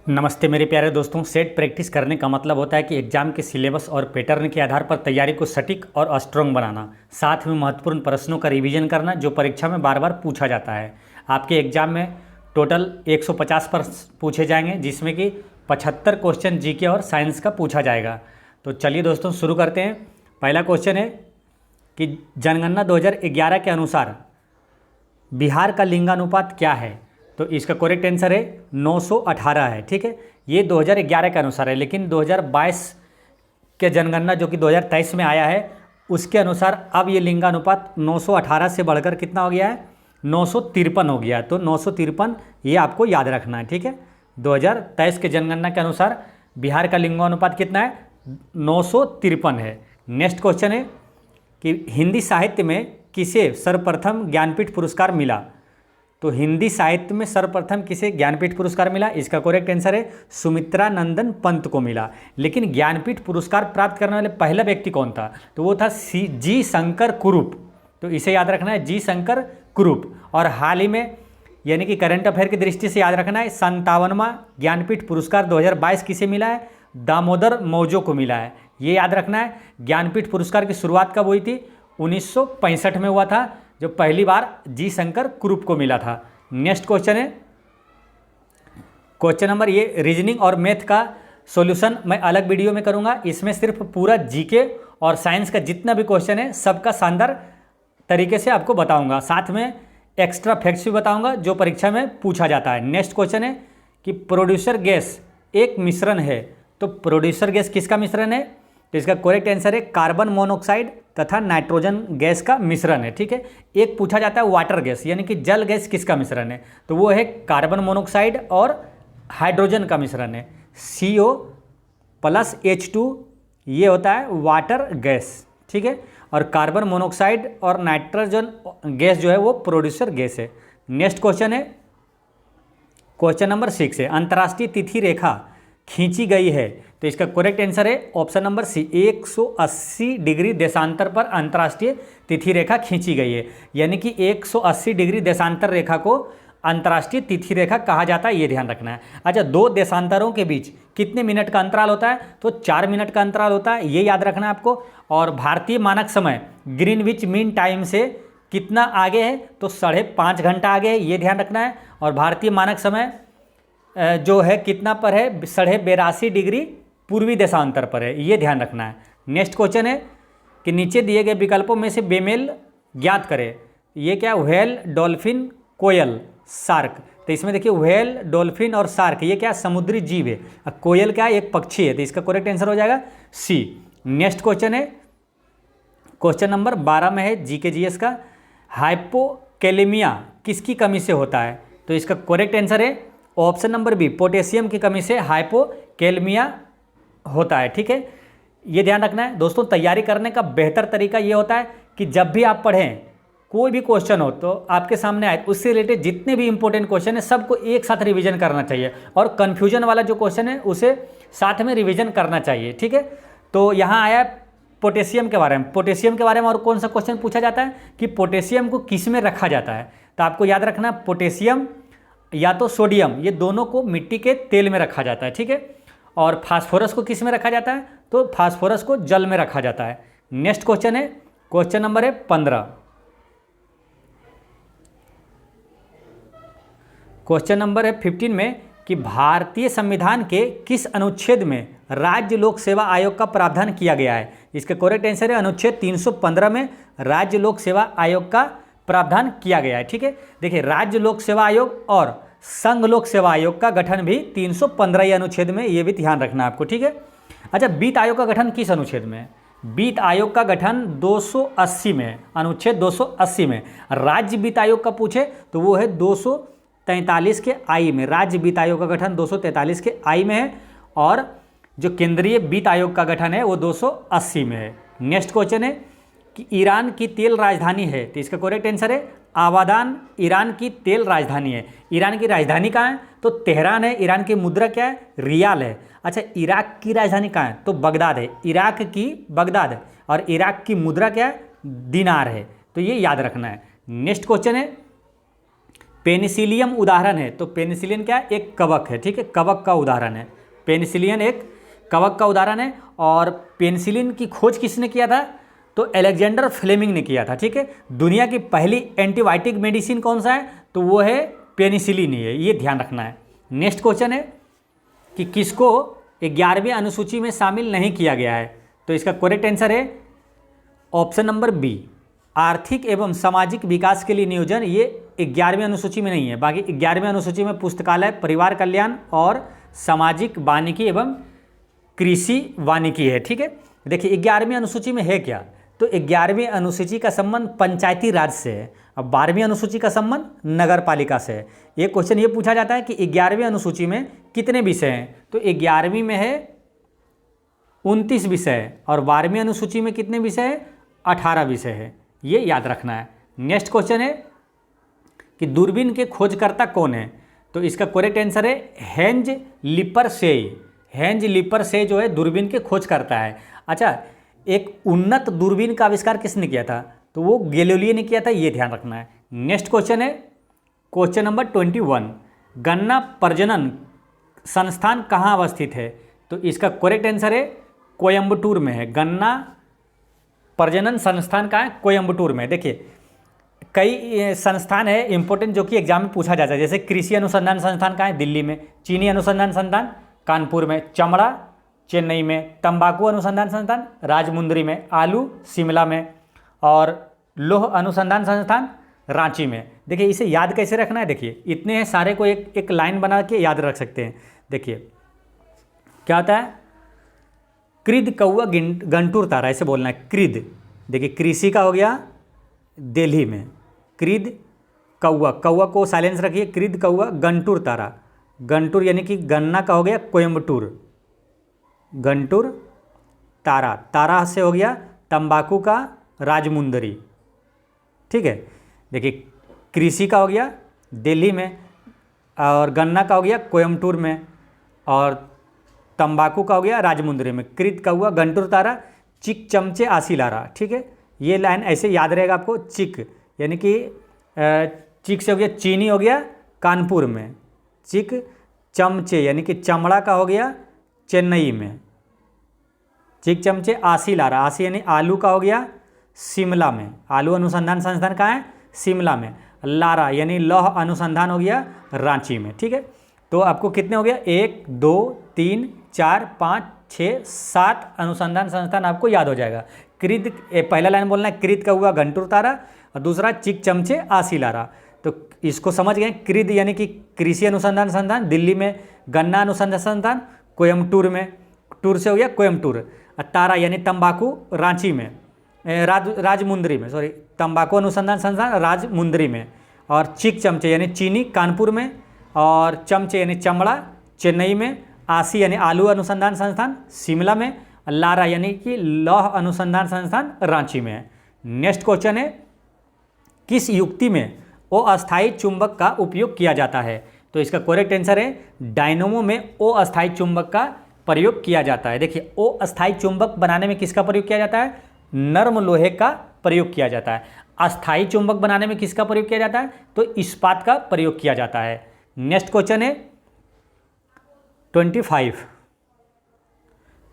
नमस्ते मेरे प्यारे दोस्तों। सेट प्रैक्टिस करने का मतलब होता है कि एग्जाम के सिलेबस और पैटर्न के आधार पर तैयारी को सटीक और स्ट्रॉन्ग बनाना, साथ में महत्वपूर्ण प्रश्नों का रिवीजन करना जो परीक्षा में बार बार पूछा जाता है। आपके एग्जाम में टोटल 150 प्रश्न पूछे जाएंगे, जिसमें कि 75 क्वेश्चन जीके और साइंस का पूछा जाएगा। तो चलिए दोस्तों शुरू करते हैं। पहला क्वेश्चन है कि जनगणना 2011 के अनुसार बिहार का लिंगानुपात क्या है। तो इसका करेक्ट आंसर है 918 है। ठीक है, ये 2011 के अनुसार है, लेकिन 2022 के जनगणना जो कि 2023 में आया है उसके अनुसार अब ये लिंगानुपात 918 से बढ़कर कितना हो गया है, 953 हो गया है। तो 953 ये आपको याद रखना है। ठीक है, 2023 के जनगणना के अनुसार बिहार का लिंगानुपात कितना है, 953 है। नेक्स्ट क्वेश्चन है कि हिंदी साहित्य में किसे सर्वप्रथम ज्ञानपीठ पुरस्कार मिला। तो हिंदी साहित्य में सर्वप्रथम किसे ज्ञानपीठ पुरस्कार मिला, इसका करेक्ट आंसर है सुमित्रा नंदन पंत को मिला। लेकिन ज्ञानपीठ पुरस्कार प्राप्त करने वाले पहला व्यक्ति कौन था, तो वो था जी शंकर कुरूप। तो इसे याद रखना है, जी शंकर कुरूप। और हाल ही में यानी कि करंट अफेयर की दृष्टि से याद रखना है, 57वां ज्ञानपीठ पुरस्कार 2022 किसे मिला है, दामोदर मौजो को मिला है। ये याद रखना है। ज्ञानपीठ पुरस्कार की शुरुआत कब हुई थी, 1965 में हुआ था, जो पहली बार जी शंकर कुरूप को मिला था। नेक्स्ट क्वेश्चन है, क्वेश्चन नंबर ये रीजनिंग और मैथ का सॉल्यूशन मैं अलग वीडियो में करूंगा। इसमें सिर्फ पूरा जीके और साइंस का जितना भी क्वेश्चन है सबका शानदार तरीके से आपको बताऊंगा, साथ में एक्स्ट्रा फैक्ट्स भी बताऊंगा जो परीक्षा में पूछा जाता है। नेक्स्ट क्वेश्चन है कि प्रोड्यूसर गैस एक मिश्रण है। तो प्रोड्यूसर गैस किसका मिश्रण है, तो इसका करेक्ट आंसर है कार्बन मोनोऑक्साइड तथा नाइट्रोजन गैस का मिश्रण है। ठीक है, एक पूछा जाता है वाटर गैस यानी कि जल गैस किसका मिश्रण है, तो वो है कार्बन मोनोऑक्साइड और हाइड्रोजन का मिश्रण है, CO प्लस H2, ये होता है वाटर गैस। ठीक है, और कार्बन मोनोऑक्साइड और नाइट्रोजन गैस जो है वो प्रोड्यूसर गैस है। नेक्स्ट क्वेश्चन है, क्वेश्चन नंबर 6 है, अंतर्राष्ट्रीय तिथि रेखा खींची गई है। तो इसका करेक्ट आंसर है ऑप्शन नंबर सी, 180 डिग्री देशांतर पर अंतर्राष्ट्रीय तिथि रेखा खींची गई है। यानी कि 180 डिग्री देशांतर रेखा को अंतर्राष्ट्रीय तिथि रेखा कहा जाता है, ये ध्यान रखना है। अच्छा, दो देशांतरों के बीच कितने मिनट का अंतराल होता है, तो 4 मिनट का अंतराल होता है, ये याद रखना है आपको। और भारतीय मानक समय ग्रीनविच मीन टाइम से कितना आगे है, तो 5.5 घंटा आगे है, ये ध्यान रखना है। और भारतीय मानक समय जो है कितना पर है, 82.5 डिग्री पूर्वी देशांतर पर है, ये ध्यान रखना है। नेक्स्ट क्वेश्चन है कि नीचे दिए गए विकल्पों में से बेमेल ज्ञात करें। ये क्या, व्हेल, डॉल्फिन, कोयल, शार्क। तो इसमें देखिए व्हेल, डॉल्फिन और शार्क ये क्या समुद्री जीव है, कोयल क्या एक पक्षी है, तो इसका करेक्ट आंसर हो जाएगा सी। नेक्स्ट क्वेश्चन है, क्वेश्चन नंबर 12 में है जीके जीएस का, हाइपोकैलेमिया किसकी कमी से होता है। तो इसका करेक्ट आंसर है ऑप्शन नंबर बी, पोटेशियम की कमी से हाइपोकैलेमिया होता है। ठीक है, ये ध्यान रखना है दोस्तों। तैयारी करने का बेहतर तरीका ये होता है कि जब भी आप पढ़ें कोई भी क्वेश्चन हो तो आपके सामने आए, उससे रिलेटेड जितने भी इंपॉर्टेंट क्वेश्चन है सबको एक साथ रिवीजन करना चाहिए, और कन्फ्यूजन वाला जो क्वेश्चन है उसे साथ में रिवीजन करना चाहिए। ठीक है, तो यहाँ आया पोटेशियम के बारे में। पोटेशियम के बारे में और कौन सा क्वेश्चन पूछा जाता है कि पोटेशियम को किस में रखा जाता है। तो आपको याद रखना, पोटेशियम या तो सोडियम, ये दोनों को मिट्टी के तेल में रखा जाता है। ठीक है, और फास्फोरस को किस में रखा जाता है, तो फास्फोरस को जल में रखा जाता है। नेक्स्ट क्वेश्चन है, क्वेश्चन नंबर है 15। क्वेश्चन नंबर है 15 में कि भारतीय संविधान के किस अनुच्छेद में राज्य लोक सेवा आयोग का प्रावधान किया गया है। इसका करेक्ट आंसर है अनुच्छेद 315 में राज्य लोक सेवा आयोग का प्रावधान किया गया है। ठीक है, देखिए राज्य लोक सेवा आयोग और संघ लोक सेवा आयोग का गठन भी 315 अनुच्छेद में, ये भी ध्यान रखना है आपको। ठीक है, अच्छा वित्त आयोग का गठन किस अनुच्छेद में है, वित्त आयोग का गठन 280 में है, अनुच्छेद 280 में। राज्य वित्त आयोग का पूछे तो वो है 243 के आई में, राज्य वित्त आयोग का गठन 243 के आई में है, और जो केंद्रीय वित्त आयोग का गठन है वो 280 में है। नेक्स्ट क्वेश्चन है कि ईरान की तेल राजधानी है। तो इसका करेक्ट आंसर है आबादान, ईरान की तेल राजधानी है। ईरान की राजधानी कहाँ है, तो तेहरान है। ईरान की मुद्रा क्या है, रियाल है। अच्छा, इराक की राजधानी कहाँ है, तो बगदाद है। इराक की बगदाद है, और इराक की मुद्रा क्या है, दिनार है। तो ये याद रखना है। नेक्स्ट क्वेश्चन है पेनिसिलियम उदाहरण है, तो पेनिसिलिन क्या है, एक कवक है, ठीक है, कवक का उदाहरण है। पेनिसिलिन एक कवक का उदाहरण है। और पेनिसिलिन की खोज किसने किया था, तो अलेक्जेंडर फ्लेमिंग ने किया था, ठीक है। दुनिया की पहली एंटीबायोटिक मेडिसिन कौन सा है, तो वो है पेनिसिलिन ही है, ये ध्यान रखना है। नेक्स्ट क्वेश्चन है कि किसको 11वीं अनुसूची में शामिल नहीं किया गया है, तो इसका करेक्ट आंसर है ऑप्शन नंबर बी, आर्थिक एवं सामाजिक विकास के लिए नियोजन। ये 11वीं अनुसूची में नहीं है, बाकी 11वीं अनुसूची में पुस्तकालय, परिवार कल्याण और सामाजिक वानिकी एवं कृषि वानिकी है, ठीक है। देखिए 11वीं अनुसूची में है क्या, तो 11वीं अनुसूची का संबंध पंचायती राज से है, अब 12वीं अनुसूची का संबंध नगर पालिका से है। एक क्वेश्चन ये पूछा जाता है कि 11वीं अनुसूची में कितने विषय हैं, तो 11वीं में है 29 विषय और 12वीं अनुसूची में कितने विषय है, 18 विषय है, ये याद रखना है। नेक्स्ट क्वेश्चन है कि दूरबीन के खोजकर्ता कौन है, तो इसका करेक्ट आंसर है हेंज लिपरशे। हेंज लिपरशे जो है दूरबीन के खोज करता है। अच्छा, एक उन्नत दूरबीन का आविष्कार किसने किया था, तो वो गैलीलियो ने किया था, ये ध्यान रखना है। नेक्स्ट क्वेश्चन है क्वेश्चन नंबर 21, गन्ना प्रजनन संस्थान कहाँ अवस्थित है, तो इसका करेक्ट आंसर है कोयम्बटूर में है। गन्ना प्रजनन संस्थान कहाँ है, कोयम्बटूर में। देखिए कई संस्थान है इंपॉर्टेंट जो कि एग्जाम में पूछा जाता है, जैसे कृषि अनुसंधान संस्थान कहाँ है, दिल्ली में। चीनी अनुसंधान संस्थान कानपुर में। चमड़ा चेन्नई में। तंबाकू अनुसंधान संस्थान राजमुंदरी में। आलू शिमला में। और लौह अनुसंधान संस्थान रांची में। देखिए इसे याद कैसे रखना है, देखिए इतने हैं सारे को एक लाइन बना के याद रख सकते हैं। देखिए क्या होता है, कृद कौआ गंटूर तारा, ऐसे बोलना है कृद। देखिए कृषि का हो गया दिल्ली में, कृद कौआ, कौआ को साइलेंस रखिए, कृद कौआ गंटूर तारा। गंटूर यानी कि गन्ना का हो गया कोयम्बटूर, गंटूर तारा, तारा से हो गया तंबाकू का राजमुंदरी, ठीक है। देखिए कृषि का हो गया दिल्ली में, और गन्ना का हो गया कोयम्बटूर में, और तंबाकू का हो गया राजमुंदरी में। कृत कौआ गंटूर तारा, चिक चमचे आसी लारा, ठीक है। ये लाइन ऐसे याद रहेगा आपको। चिक यानी कि चिक से हो गया चीनी, हो गया कानपुर में। चिक चमचे यानी कि चमड़ा का हो गया चेन्नई में। चिक चमचे आसी लारा, आसी यानी आलू का हो गया शिमला में। आलू अनुसंधान संस्थान कहाँ है, शिमला में। लारा यानी लौह अनुसंधान हो गया रांची में, ठीक है। तो आपको कितने हो गया, 1 2 3 4 5 6 7 अनुसंधान संस्थान आपको याद हो जाएगा। कृत पहला लाइन बोलना है कृत कौआ गंटूर तारा, और दूसरा चिक चमचे आसी लारा। तो इसको समझ गए, कृत यानी कि कृषि अनुसंधान संस्थान दिल्ली में, गन्ना अनुसंधान संस्थान कोयम्बटूर में, टूर से हो गया कोयम्बटूर। तारा यानी तंबाकू रांची में, राजमुंदरी में, सॉरी तंबाकू अनुसंधान संस्थान राजमुंदरी में। और चिक चमचे यानी चीनी कानपुर में, और चमचे यानी चमड़ा चेन्नई में। आसी यानी आलू अनुसंधान संस्थान शिमला में। लारा यानी कि लौह अनुसंधान संस्थान रांची में है। नेक्स्ट क्वेश्चन है, किस युक्ति में अस्थायी चुंबक का उपयोग किया जाता है, तो इसका करेक्ट आंसर है डायनोमो में अस्थायी चुंबक का प्रयोग किया जाता है। देखिए अस्थायी चुंबक बनाने में किसका प्रयोग किया जाता है, नर्म लोहे का प्रयोग किया जाता है। अस्थायी चुंबक बनाने में किसका प्रयोग किया जाता है, तो इस्पात का प्रयोग किया जाता है। नेक्स्ट क्वेश्चन है 25,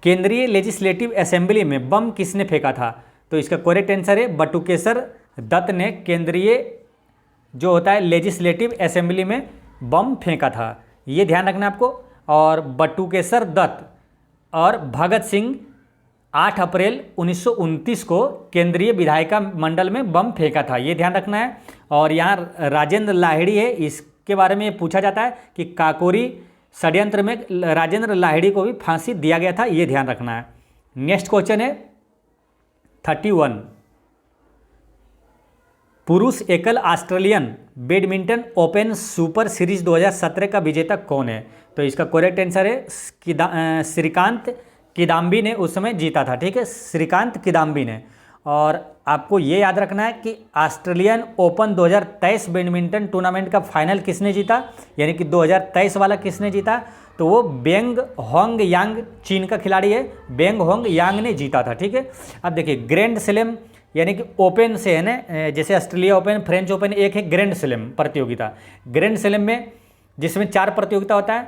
केंद्रीय लेजिस्लेटिव असेंबली में बम किसने फेंका था, तो इसका करेक्ट आंसर है बटुकेश्वर दत्त ने केंद्रीय जो होता है लेजिस्लेटिव असेंबली में बम फेंका था, ये ध्यान रखना आपको। और बटुकेश्वर दत्त और भगत सिंह 8 अप्रैल 1929 को केंद्रीय विधायिका मंडल में बम फेंका था, ये ध्यान रखना है। और यहाँ राजेंद्र लाहिड़ी है, इसके बारे में पूछा जाता है कि काकोरी षड्यंत्र में राजेंद्र लाहिड़ी को भी फांसी दिया गया था, ये ध्यान रखना है। नेक्स्ट क्वेश्चन है 31, पुरुष एकल Australian badminton open super series 2017 का विजेता कौन है, तो इसका करेक्ट आंसर है श्रीकांत किदाम्बी ने उस समय जीता था, ठीक है, श्रीकांत किदाम्बी ने। और आपको ये याद रखना है कि ऑस्ट्रेलियन ओपन 2023 बैडमिंटन टूर्नामेंट का फाइनल किसने जीता, यानी कि 2023 वाला किसने जीता, तो वो बेंग होंग यांग चीन का खिलाड़ी है, बेंग होंग यांग ने जीता था, ठीक है। अब देखिए ग्रैंड स्लैम यानी कि ओपन से है ना, जैसे ऑस्ट्रेलिया ओपन, फ्रेंच ओपन, एक है ग्रैंड स्लैम प्रतियोगिता। ग्रैंड स्लैम में जिसमें 4 प्रतियोगिता होता है,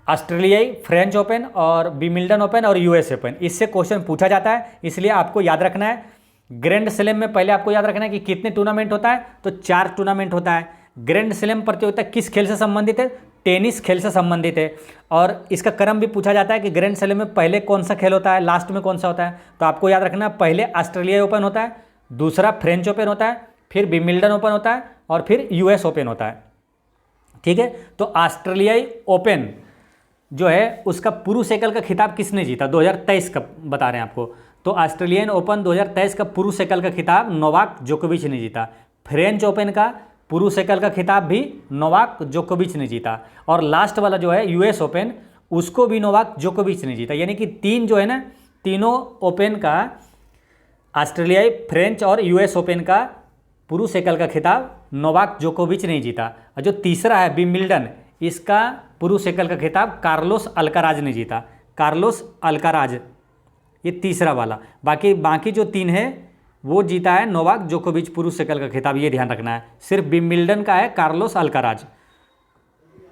ऑस्ट्रेलियाई, फ्रेंच ओपन और विंबलडन ओपन और यूएस ओपन, इससे क्वेश्चन पूछा जाता है। इसलिए आपको याद रखना है ग्रैंड स्लैम में पहले आपको याद रखना है कि कितने टूर्नामेंट होता है, तो 4 टूर्नामेंट होता है। ग्रैंड स्लैम प्रतियोगिता किस खेल से संबंधित है, टेनिस खेल से संबंधित है। और इसका क्रम भी पूछा जाता है कि ग्रैंड स्लैम में पहले कौन सा खेल होता है, लास्ट में कौन सा होता है। तो आपको याद रखना, पहले ऑस्ट्रेलिया ओपन होता है, दूसरा फ्रेंच ओपन होता है, फिर विंबलडन ओपन होता है और फिर यूएस ओपन होता है। ठीक है, तो ऑस्ट्रेलियाई ओपन जो है उसका पुरुष एकल का खिताब किसने जीता, 2023 का बता रहे हैं आपको। तो ऑस्ट्रेलियन ओपन 2023 का पुरुष एकल का खिताब नोवाक जोकोविच ने जीता। फ्रेंच ओपन का पुरुष एकल का खिताब भी नोवाक जोकोविच ने जीता। और लास्ट वाला जो है यूएस ओपन, उसको भी नोवाक जोकोविच ने जीता। यानी कि 3 जो है ना, तीनों ओपन का, ऑस्ट्रेलियाई, फ्रेंच और यूएस ओपन का पुरुष एकल का खिताब नोवाक जोकोविच ने जीता। और जो तीसरा है विंबलडन, इसका पुरुष एकल का खिताब कार्लोस अल्काराज ने जीता। कार्लोस अल्काराज, ये तीसरा वाला। बाकी जो 3 है वो जीता है नोवाक जोकोविच पुरुष एकल का खिताब, ये ध्यान रखना है। सिर्फ विंबलडन का है कार्लोस अल्काराज।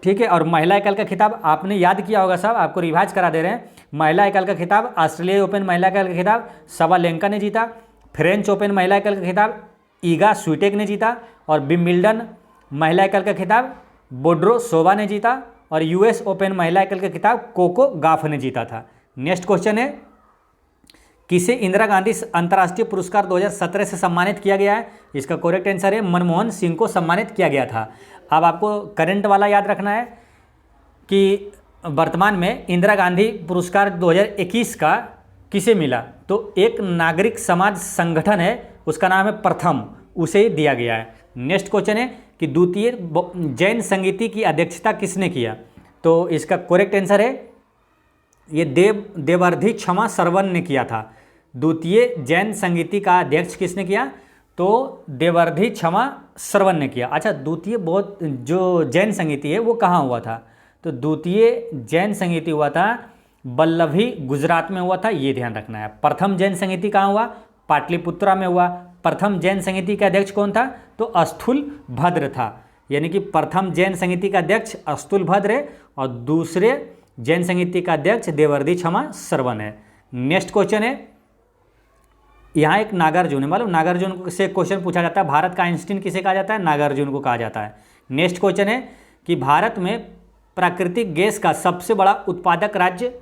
ठीक है, और महिला एकल का खिताब आपने याद किया होगा साहब, आपको रिवाइज करा दे रहे हैं। महिला एकल का खिताब, ऑस्ट्रेलिया ओपन महिला एकल का खिताब सवालेंका ने जीता। फ्रेंच ओपन महिला एकल का खिताब ईगा स्विटेक ने जीता। और विंबलडन महिला एकल का खिताब बोड्रोसोवा ने जीता। और यूएस ओपन महिला एकल का खिताब कोको गाफ ने जीता था। नेक्स्ट क्वेश्चन है, किसे इंदिरा गांधी अंतर्राष्ट्रीय पुरस्कार 2017 से सम्मानित किया गया है। इसका करेक्ट आंसर है मनमोहन सिंह को सम्मानित किया गया था। अब आपको करंट वाला याद रखना है कि वर्तमान में इंदिरा गांधी पुरस्कार 2021 का किसे मिला, तो एक नागरिक समाज संगठन है, उसका नाम है प्रथम, उसे ही दिया गया है। नेक्स्ट क्वेश्चन है कि द्वितीय जैन संगीति की अध्यक्षता किसने किया, तो इसका करेक्ट आंसर है ये देवर्धि क्षमा सरवन ने किया था। द्वितीय जैन संगीति का अध्यक्ष किसने किया, तो देवर्धि क्षमा सरवन ने किया। अच्छा, द्वितीय बहुत जो जैन संगीति है वो कहाँ हुआ था, तो द्वितीय जैन संगीति हुआ था वल्लभी, गुजरात में हुआ था, ये ध्यान रखना है। प्रथम जैन संगीति कहाँ हुआ, पाटलिपुत्रा में हुआ। प्रथम जैन संगीति का अध्यक्ष कौन था, तो अस्थुल भद्र था। यानी कि प्रथम जैन संगीति का अध्यक्ष अस्थुल भद्र है और दूसरे जैन संगीति का अध्यक्ष देवर्धि क्षमा सरवन है। नेक्स्ट क्वेश्चन है, यहाँ एक नागार्जुन है, मालूम नागार्जुन से क्वेश्चन पूछा जाता है, भारत का आइंस्टीन किसे कहा जाता है, नागार्जुन को कहा जाता है। नेक्स्ट क्वेश्चन है कि भारत में प्राकृतिक गैस का सबसे बड़ा उत्पादक राज्य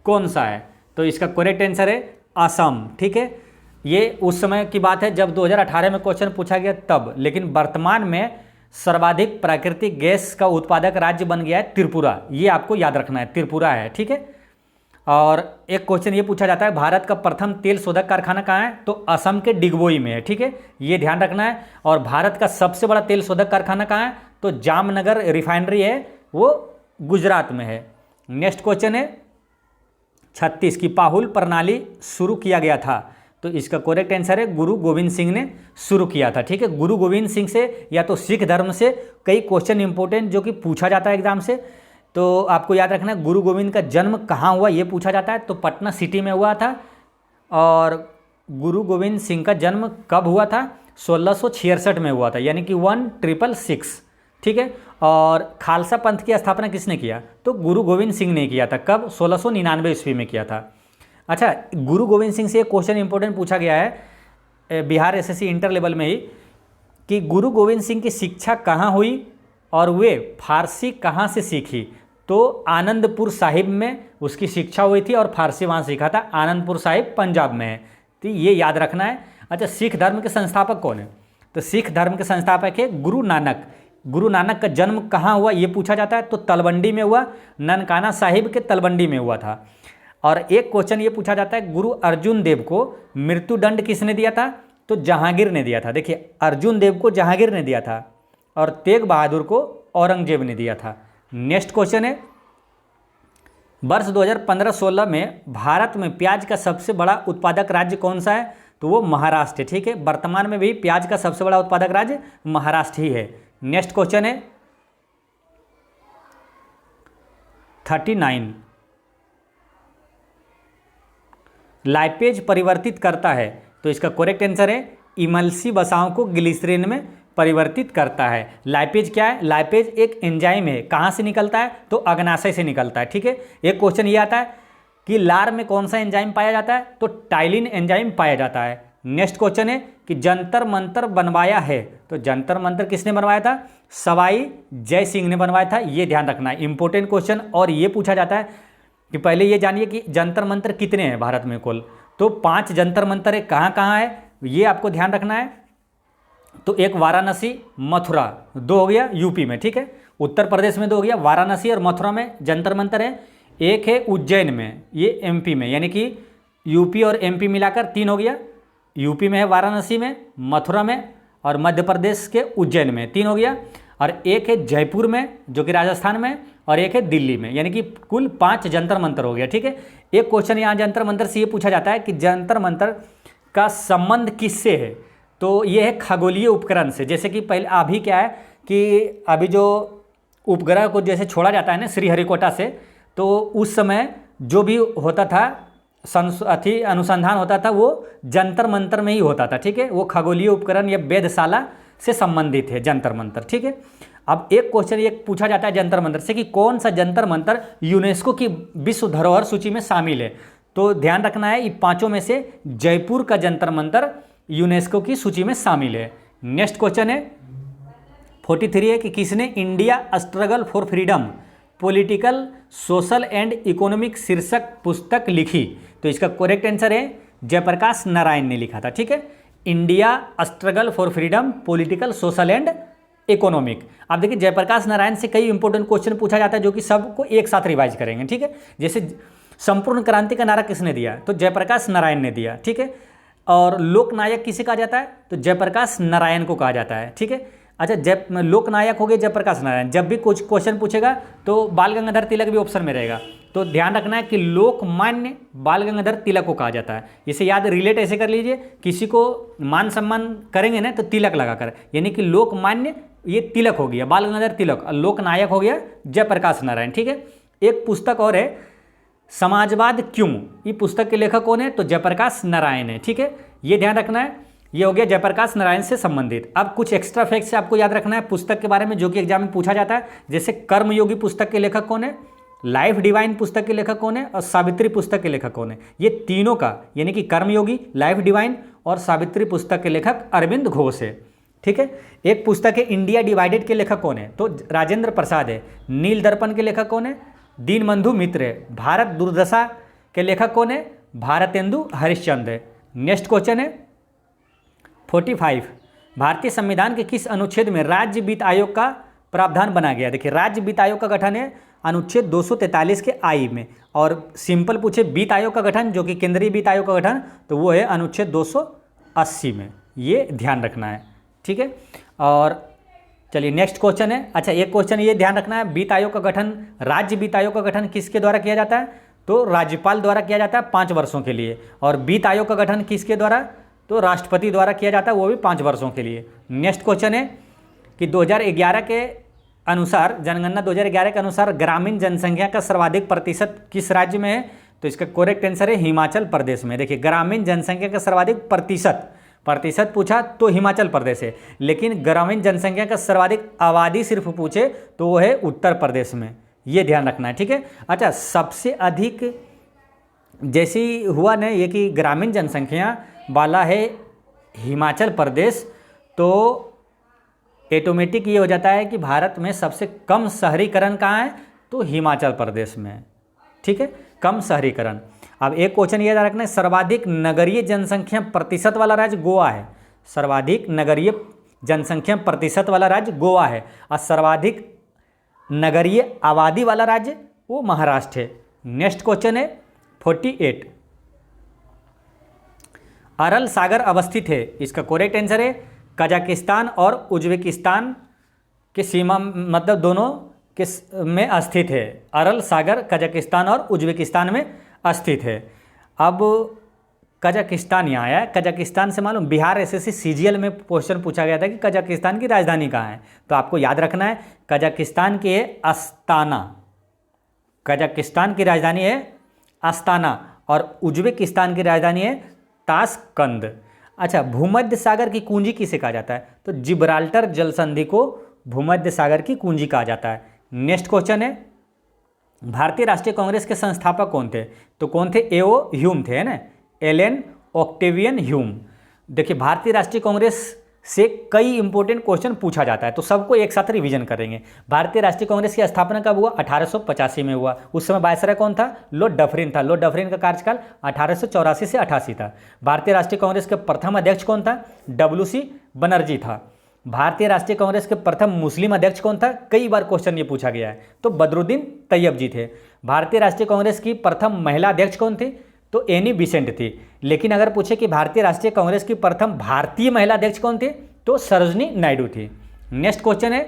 कौन सा है, तो इसका करेक्ट आंसर है असम। ठीक है, ये उस समय की बात है जब 2018 में क्वेश्चन पूछा गया तब, लेकिन वर्तमान में सर्वाधिक प्राकृतिक गैस का उत्पादक राज्य बन गया है त्रिपुरा, ये आपको याद रखना है, त्रिपुरा है। ठीक है, और एक क्वेश्चन ये पूछा जाता है भारत का प्रथम तेल शोधक कारखाना कहाँ है, तो असम के डिगबोई में है। ठीक है, ये ध्यान रखना है। और भारत का सबसे बड़ा तेल शोधक कारखाना कहाँ है, तो जामनगर रिफाइनरी है, वो गुजरात में है। नेक्स्ट क्वेश्चन है 36 की पाहुल प्रणाली शुरू किया गया था, तो इसका करेक्ट आंसर है गुरु गोविंद सिंह ने शुरू किया था। ठीक है, गुरु गोविंद सिंह से या तो सिख धर्म से कई क्वेश्चन इंपॉर्टेंट जो कि पूछा जाता है एग्जाम से, तो आपको याद रखना है गुरु गोविंद का जन्म कहाँ हुआ ये पूछा जाता है, तो पटना सिटी में हुआ था। और गुरु गोविंद सिंह का जन्म कब हुआ था, 1666 में हुआ था, यानी कि 1666। ठीक है, और खालसा पंथ की स्थापना किसने किया, तो गुरु गोविंद सिंह ने किया था। कब, 1699 ईस्वी में किया था। अच्छा, गुरु गोविंद सिंह से एक क्वेश्चन इंपॉर्टेंट पूछा गया है बिहार एसएससी इंटर लेवल में ही, कि गुरु गोविंद सिंह की शिक्षा कहाँ हुई और वे फारसी कहाँ से सीखी, तो आनंदपुर साहिब में उसकी शिक्षा हुई थी और फारसी वहाँ सीखा था, आनंदपुर साहिब पंजाब में है, तो ये याद रखना है। अच्छा, सिख धर्म के संस्थापक कौन है, तो सिख धर्म के संस्थापक है गुरु नानक। गुरु नानक का जन्म कहाँ हुआ ये पूछा जाता है, तो तलवंडी में हुआ, ननकाना साहिब के तलवंडी में हुआ था। और एक क्वेश्चन ये पूछा जाता है गुरु अर्जुन देव को मृत्युदंड किसने दिया था, तो जहांगीर ने दिया था। देखिए, अर्जुन देव को जहांगीर ने दिया था और तेग बहादुर को औरंगजेब ने दिया था। नेक्स्ट क्वेश्चन है, वर्ष 2015-16 में भारत में प्याज का सबसे बड़ा उत्पादक राज्य कौन सा है, तो वो महाराष्ट्र है। ठीक है, वर्तमान में भी प्याज का सबसे बड़ा उत्पादक राज्य महाराष्ट्र ही है। नेक्स्ट क्वेश्चन है 39, लाइपेज परिवर्तित करता है तो इसका करेक्ट आंसर है इमल्सी वसाओं को ग्लिसरीन में परिवर्तित करता है। लाइपेज क्या है? लाइपेज एक एंजाइम है। कहाँ से निकलता है? तो अग्नाशय से निकलता है। ठीक है, एक क्वेश्चन ये आता है कि लार में कौन सा एंजाइम पाया जाता है? तो टाइलिन एंजाइम पाया जाता है। नेक्स्ट क्वेश्चन है कि जंतर मंतर बनवाया है, तो जंतर मंतर किसने बनवाया था? सवाई जय सिंह ने बनवाया था। ये ध्यान रखना है, इंपॉर्टेंट क्वेश्चन। और ये पूछा जाता है कि पहले ये जानिए कि जंतर मंतर कितने हैं भारत में कुल। तो 5 जंतर मंतर है। कहाँ कहाँ है ये आपको ध्यान रखना है। तो एक वाराणसी, मथुरा, 2 हो गया यूपी में। ठीक है, उत्तर प्रदेश में 2 हो गया, वाराणसी और मथुरा में जंतर मंतर है। एक है उज्जैन में, ये एमपी में, यानी कि यूपी और एमपी मिलाकर 3 हो गया। यूपी में है वाराणसी में, मथुरा में और मध्य प्रदेश के उज्जैन में 3 हो गया। और एक है जयपुर में जो कि राजस्थान में, और एक है दिल्ली में, यानी कि कुल 5 जंतर मंतर हो गया। ठीक है, एक क्वेश्चन यहाँ जंतर मंतर से ये पूछा जाता है कि जंतर मंतर का संबंध किससे है? तो ये है खगोलीय उपकरण से। जैसे कि पहले अभी क्या है कि अभी जो उपग्रह को जैसे छोड़ा जाता है ना श्रीहरिकोटा से, तो उस समय जो भी होता था अनुसंधान होता था वो जंतर मंतर में ही होता था। ठीक है, वो खगोलीय उपकरण या वेधशाला से संबंधित है जंतर मंतर। ठीक है, अब एक क्वेश्चन ये पूछा जाता है जंतर मंतर से कि कौन सा जंतर मंतर यूनेस्को की विश्व धरोहर सूची में शामिल है? तो ध्यान रखना है, ये 5 में से जयपुर का जंतर मंतर यूनेस्को की सूची में शामिल है। नेक्स्ट क्वेश्चन है 43 है कि किसने India struggle for freedom political social and economic शीर्षक पुस्तक लिखी? तो इसका करेक्ट आंसर है जयप्रकाश नारायण ने लिखा था। ठीक है, India struggle for freedom political social and economic. अब देखिए जयप्रकाश नारायण से कई इंपॉर्टेंट क्वेश्चन पूछा जाता है जो कि सबको एक साथ रिवाइज करेंगे। ठीक है, जैसे संपूर्ण क्रांति का नारा किसने दिया? तो जयप्रकाश नारायण ने दिया। ठीक है, और लोकनायक किसे कहा जाता है? तो जयप्रकाश नारायण को कहा जाता है। ठीक है, अच्छा जय लोकनायक हो गए जयप्रकाश नारायण। जब भी कुछ क्वेश्चन पूछेगा तो बाल गंगाधर तिलक भी ऑप्शन में रहेगा। तो ध्यान रखना है कि लोकमान्य बाल गंगाधर तिलक को कहा जाता है। इसे याद रिलेट ऐसे कर लीजिए, किसी को मान सम्मान करेंगे ना तो तिलक लगाकर, यानी कि लोकमान्य ये तिलक हो गया बाल गंगाधर तिलक, और लोकनायक हो गया जयप्रकाश नारायण। ठीक है, एक पुस्तक और है समाजवाद क्यों, ये पुस्तक के लेखक कौन है? तो जयप्रकाश नारायण है। ठीक है, ये ध्यान रखना है, ये हो गया जयप्रकाश नारायण से संबंधित। अब कुछ एक्स्ट्रा फैक्ट्स आपको याद रखना है पुस्तक के बारे में जो कि एग्जाम में पूछा जाता है। जैसे कर्मयोगी पुस्तक के लेखक कौन है, लाइफ डिवाइन पुस्तक के लेखक कौन है, और सावित्री पुस्तक के लेखक कौन है? ये तीनों का, यानी कि कर्मयोगी, लाइफ डिवाइन और सावित्री पुस्तक के लेखक अरविंद घोष है। ठीक है, एक पुस्तक है इंडिया डिवाइडेड के लेखक कौन है? तो राजेंद्र प्रसाद है। नील दर्पण के लेखक कौन है? दीनबंधु मित्र है। भारत दुर्दशा के लेखक कौन है? भारतेंदु हरिश्चंद्र है। नेक्स्ट क्वेश्चन है 45, भारतीय संविधान के किस अनुच्छेद में राज्य वित्त आयोग का प्रावधान बना गया? देखिए राज्य वित्त आयोग का गठन है अनुच्छेद 243 के आई में, और सिंपल पूछे वित्त आयोग का गठन जो कि केंद्रीय वित्त आयोग का गठन, तो वो है अनुच्छेद 280 में। ये ध्यान रखना है। ठीक है, और चलिए नेक्स्ट क्वेश्चन है। अच्छा एक क्वेश्चन ये ध्यान रखना है, वित्त आयोग का गठन, राज्य वित्त आयोग का गठन किसके द्वारा किया जाता है? तो राज्यपाल द्वारा किया जाता है 5 वर्षों के लिए। और वित्त आयोग का गठन किसके द्वारा? तो राष्ट्रपति द्वारा किया जाता है, वो भी 5 वर्षों के लिए। नेक्स्ट क्वेश्चन है कि 2011 के अनुसार, जनगणना 2011 के अनुसार ग्रामीण जनसंख्या का सर्वाधिक प्रतिशत किस राज्य में है? तो इसका करेक्ट आंसर है हिमाचल प्रदेश में। देखिए ग्रामीण जनसंख्या का सर्वाधिक प्रतिशत पूछा तो हिमाचल प्रदेश है, लेकिन ग्रामीण जनसंख्या का सर्वाधिक आबादी सिर्फ पूछे तो वो है उत्तर प्रदेश में। ये ध्यान रखना है। ठीक है, अच्छा सबसे अधिक जैसी हुआ ना ये कि ग्रामीण जनसंख्या वाला है हिमाचल प्रदेश, तो ऑटोमेटिक ये हो जाता है कि भारत में सबसे कम शहरीकरण कहाँ है? तो हिमाचल प्रदेश में। ठीक है, कम शहरीकरण। अब एक क्वेश्चन ये याद रखना है, सर्वाधिक नगरीय जनसंख्या प्रतिशत वाला राज्य गोवा है। सर्वाधिक नगरीय जनसंख्या प्रतिशत वाला राज्य गोवा है, और सर्वाधिक नगरीय आबादी वाला राज्य वो महाराष्ट्र है। नेक्स्ट क्वेश्चन है 48, अरल सागर अवस्थित है? इसका करेक्ट आंसर है कजाकिस्तान और उज्बेकिस्तान के सीमा, मतलब दोनों के में स्थित है। अरल सागर कजाकिस्तान और उज्बेकिस्तान में स्थित है। अब कजाकिस्तान यहाँ आया है, कजाकिस्तान से मालूम बिहार एसएससी सीजीएल में क्वेश्चन पूछा गया था कि कजाकिस्तान की राजधानी कहाँ है? तो आपको याद रखना है कजाकिस्तान की है अस्ताना, कजाकिस्तान की राजधानी है अस्ताना, और उज्बेकिस्तान की राजधानी है ताशकंद। अच्छा, भूमध्य सागर की कुंजी किसे कहा जाता है? तो जिब्राल्टर जल संधि को भूमध्य सागर की कुंजी कहा जाता है। नेक्स्ट क्वेश्चन है, भारतीय राष्ट्रीय कांग्रेस के संस्थापक कौन थे? तो कौन थे? एओ ह्यूम थे, है ना, एलन ऑक्टेवियन ह्यूम। देखिए, भारतीय राष्ट्रीय कांग्रेस से कई इंपॉर्टेंट क्वेश्चन पूछा जाता है, तो सबको एक साथ रिवीजन करेंगे। भारतीय राष्ट्रीय कांग्रेस की स्थापना कब हुआ? 1885 में हुआ। उस समय वायसराय कौन था? लॉर्ड डफरिन था। लॉर्ड डफरिन का कार्यकाल 1884 से 88 था। भारतीय राष्ट्रीय कांग्रेस के प्रथम अध्यक्ष कौन था? WC बनर्जी था। भारतीय राष्ट्रीय कांग्रेस के प्रथम मुस्लिम अध्यक्ष कौन था? कई बार क्वेश्चन ये पूछा गया है, तो बदरुद्दीन तैयब जी थे। भारतीय राष्ट्रीय कांग्रेस की प्रथम महिला अध्यक्ष कौन थी? तो एनी बिसेंट थी। लेकिन अगर पूछे कि भारतीय राष्ट्रीय कांग्रेस की प्रथम भारतीय महिला अध्यक्ष कौन थी? तो सरोजनी नायडू थी। नेक्स्ट क्वेश्चन है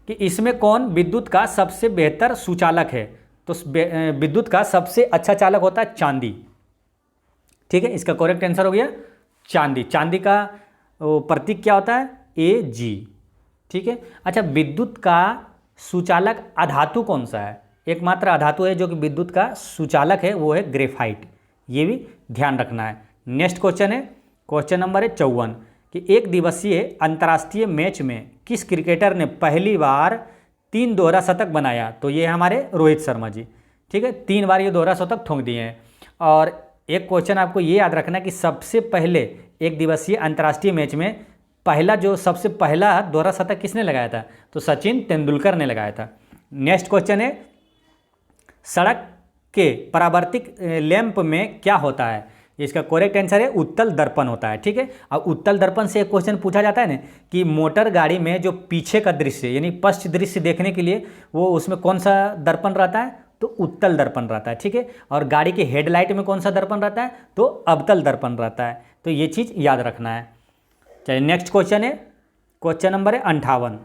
कि इसमें कौन विद्युत का सबसे बेहतर सुचालक है? तो विद्युत का सबसे अच्छा चालक होता है चांदी। ठीक है, इसका करेक्ट आंसर हो गया चांदी। चांदी का प्रतीक क्या होता है? AG। ठीक है। अच्छा, विद्युत का सुचालक अधातु कौन सा है? एकमात्र अधातु है जो कि विद्युत का सुचालक है, वो है ग्रेफाइट। ये भी ध्यान रखना है। नेक्स्ट क्वेश्चन है, क्वेश्चन नंबर है 54 कि एक दिवसीय अंतर्राष्ट्रीय मैच में किस क्रिकेटर ने पहली बार 3 दोहरा शतक बनाया? तो ये हमारे रोहित शर्मा जी। ठीक है, 3 बार ये दोहरा शतक ठोंक दिए हैं। और एक क्वेश्चन आपको ये याद रखना है कि सबसे पहले एक दिवसीय अंतर्राष्ट्रीय मैच में सबसे पहला दोहरा शतक किसने लगाया था? तो सचिन तेंदुलकर ने लगाया था। नेक्स्ट क्वेश्चन है, सड़क के परावर्तित लैंप में क्या होता है? इसका करेक्ट आंसर है उत्तल दर्पण होता है। ठीक है, अब उत्तल दर्पण से एक क्वेश्चन पूछा जाता है ना कि मोटर गाड़ी में जो पीछे का दृश्य यानी पश्च दृश्य देखने के लिए वो उसमें कौन सा दर्पण रहता है? तो उत्तल दर्पण रहता है। ठीक है, और गाड़ी के हेडलाइट में कौन सा दर्पण रहता है? तो अवतल दर्पण रहता है। तो ये चीज़ याद रखना है। चलिए, नेक्स्ट क्वेश्चन है, क्वेश्चन नंबर है 58।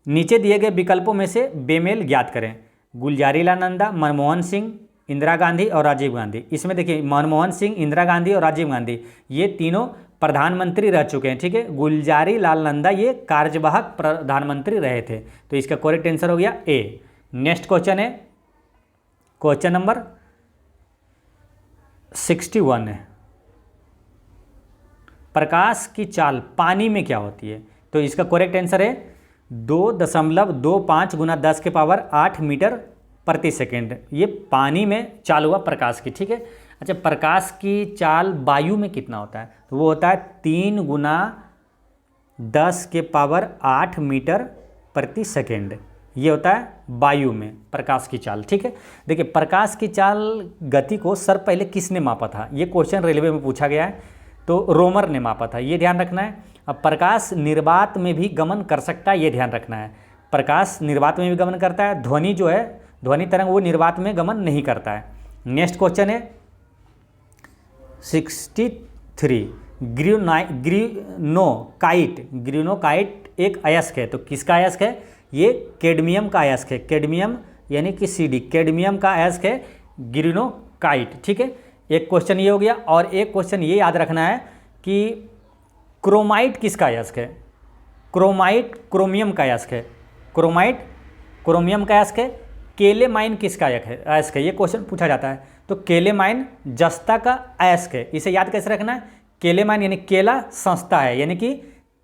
नीचे दिए गए विकल्पों में से बेमेल ज्ञात करें। गुलजारीलाल नंदा, मनमोहन सिंह, इंदिरा गांधी और राजीव गांधी। इसमें देखिए, मनमोहन सिंह, इंदिरा गांधी और राजीव गांधी ये तीनों प्रधानमंत्री रह चुके हैं। ठीक है, गुलजारीलाल नंदा ये कार्यवाहक प्रधानमंत्री रहे थे। तो इसका करेक्ट आंसर हो गया A। नेक्स्ट क्वेश्चन है, क्वेश्चन नंबर 61 है, प्रकाश की चाल पानी में क्या होती है? तो इसका करेक्ट आंसर है 2.25 × 10⁸ मीटर प्रति सेकेंड। ये पानी में चाल हुआ प्रकाश की। ठीक है। अच्छा, प्रकाश की चाल वायु में कितना होता है? तो वो होता है 3 × 10⁸ मीटर प्रति सेकेंड। ये होता है वायु में प्रकाश की चाल। ठीक है, देखिए, प्रकाश की चाल गति को पहले किसने मापा था? ये क्वेश्चन रेलवे में पूछा गया है, तो रोमर ने मापा था। ये ध्यान रखना है। अब प्रकाश निर्वात में भी गमन कर सकता है, ये ध्यान रखना है। प्रकाश निर्वात में भी गमन करता है, ध्वनि जो है ध्वनि तरंग वो निर्वात में गमन नहीं करता है। नेक्स्ट क्वेश्चन है 63, ग्रीनोकाइट एक अयस्क है। तो किसका अयस्क है? ये कैडमियम का अयस्क है। कैडमियम यानी कि CD, कैडमियम का अयस्क है ग्रीनोकाइट। ठीक है, एक क्वेश्चन ये हो गया। और एक क्वेश्चन ये याद रखना है कि क्रोमाइट किसका अयस्क है? क्रोमाइट क्रोमियम का अयस्क है। क्रोमाइट क्रोमियम का अयस्क है। केलेमाइन किसका अयस्क है? ये क्वेश्चन पूछा जाता है। तो केलेमाइन जस्ता का अयस्क है। इसे याद कैसे रखना है? केलेमाइन यानी केला संस्था है, यानी कि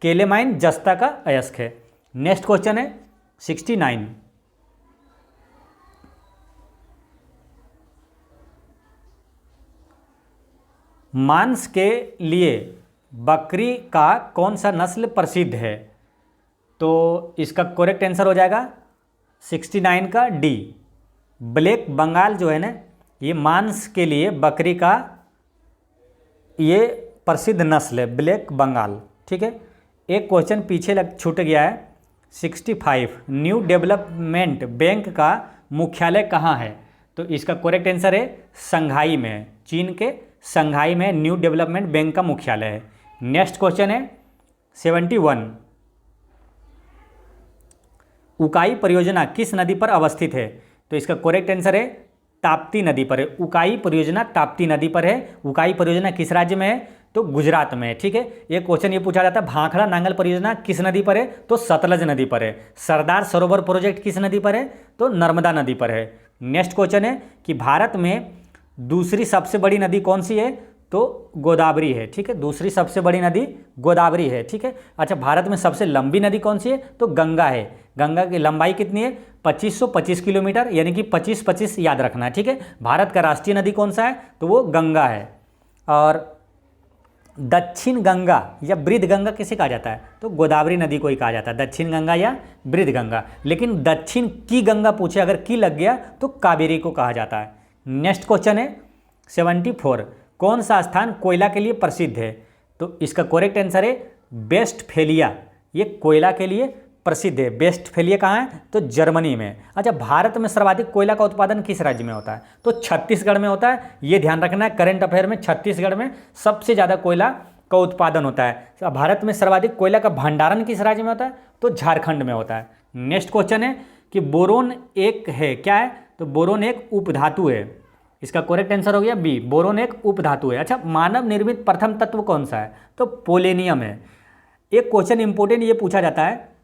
केलेमाइन जस्ता का अयस्क है। नेक्स्ट क्वेश्चन है 69, मांस के लिए बकरी का कौन सा नस्ल प्रसिद्ध है? तो इसका करेक्ट आंसर हो जाएगा 69 का D, ब्लैक बंगाल जो है ना, ये मांस के लिए बकरी का ये प्रसिद्ध नस्ल है, ब्लैक बंगाल। ठीक है, एक क्वेश्चन पीछे छूट गया है 65, न्यू डेवलपमेंट बैंक का मुख्यालय कहाँ है? तो इसका करेक्ट आंसर है शंघाई में है, चीन के शंघाई में न्यू डेवलपमेंट बैंक का मुख्यालय है। नेक्स्ट क्वेश्चन है 71, उकाई परियोजना किस नदी पर अवस्थित है? तो इसका करेक्ट आंसर है ताप्ती नदी पर है। उकाई परियोजना ताप्ती नदी पर है। उकाई परियोजना किस राज्य में है? तो गुजरात में है। ठीक है, एक क्वेश्चन ये पूछा जाता है भाखड़ा नांगल परियोजना किस नदी पर है? तो सतलज नदी पर है। सरदार सरोवर प्रोजेक्ट किस नदी पर है? तो नर्मदा नदी पर है। नेक्स्ट क्वेश्चन है कि भारत में दूसरी सबसे बड़ी नदी कौन सी है? तो गोदावरी है, ठीक है। दूसरी सबसे बड़ी नदी गोदावरी है, ठीक है। अच्छा, भारत में सबसे लंबी नदी कौन सी है? तो गंगा है। गंगा की लंबाई कितनी है? 2525 किलोमीटर, यानी कि 25-25 याद रखना है, ठीक है। भारत का राष्ट्रीय नदी कौन सा है? तो वो गंगा है। और दक्षिण गंगा या बृहद गंगा किसे कहा जाता है? तो गोदावरी नदी को ही कहा जाता है, दक्षिण गंगा या बृहद गंगा। लेकिन दक्षिण की गंगा पूछे, अगर की लग गया तो कावेरी को कहा जाता है। नेक्स्ट क्वेश्चन है 74, कौन सा स्थान कोयला के लिए प्रसिद्ध है? तो इसका करेक्ट आंसर है वेस्टफेलिया, ये कोयला के लिए प्रसिद्ध है। वेस्टफेलिया कहाँ है? तो जर्मनी में। अच्छा, भारत में सर्वाधिक कोयला का उत्पादन किस राज्य में होता है? तो छत्तीसगढ़ में होता है, ये ध्यान रखना है। करंट अफेयर में छत्तीसगढ़ में सबसे ज़्यादा कोयला का उत्पादन होता है। भारत में सर्वाधिक कोयला का भंडारण किस राज्य में होता है? तो झारखंड में होता है। नेक्स्ट क्वेश्चन है कि बोरोन एक है, क्या है? तो बोरोन एक उपधातु है। इसका करेक्ट आंसर हो गया बी, बोरोन एक उपधातु है। अच्छा, मानव निर्मित प्रथम तत्व कौन सा है? तो पोलेनियम है। एक क्वेश्चन इंपोर्टेंट ये पूछा जाता है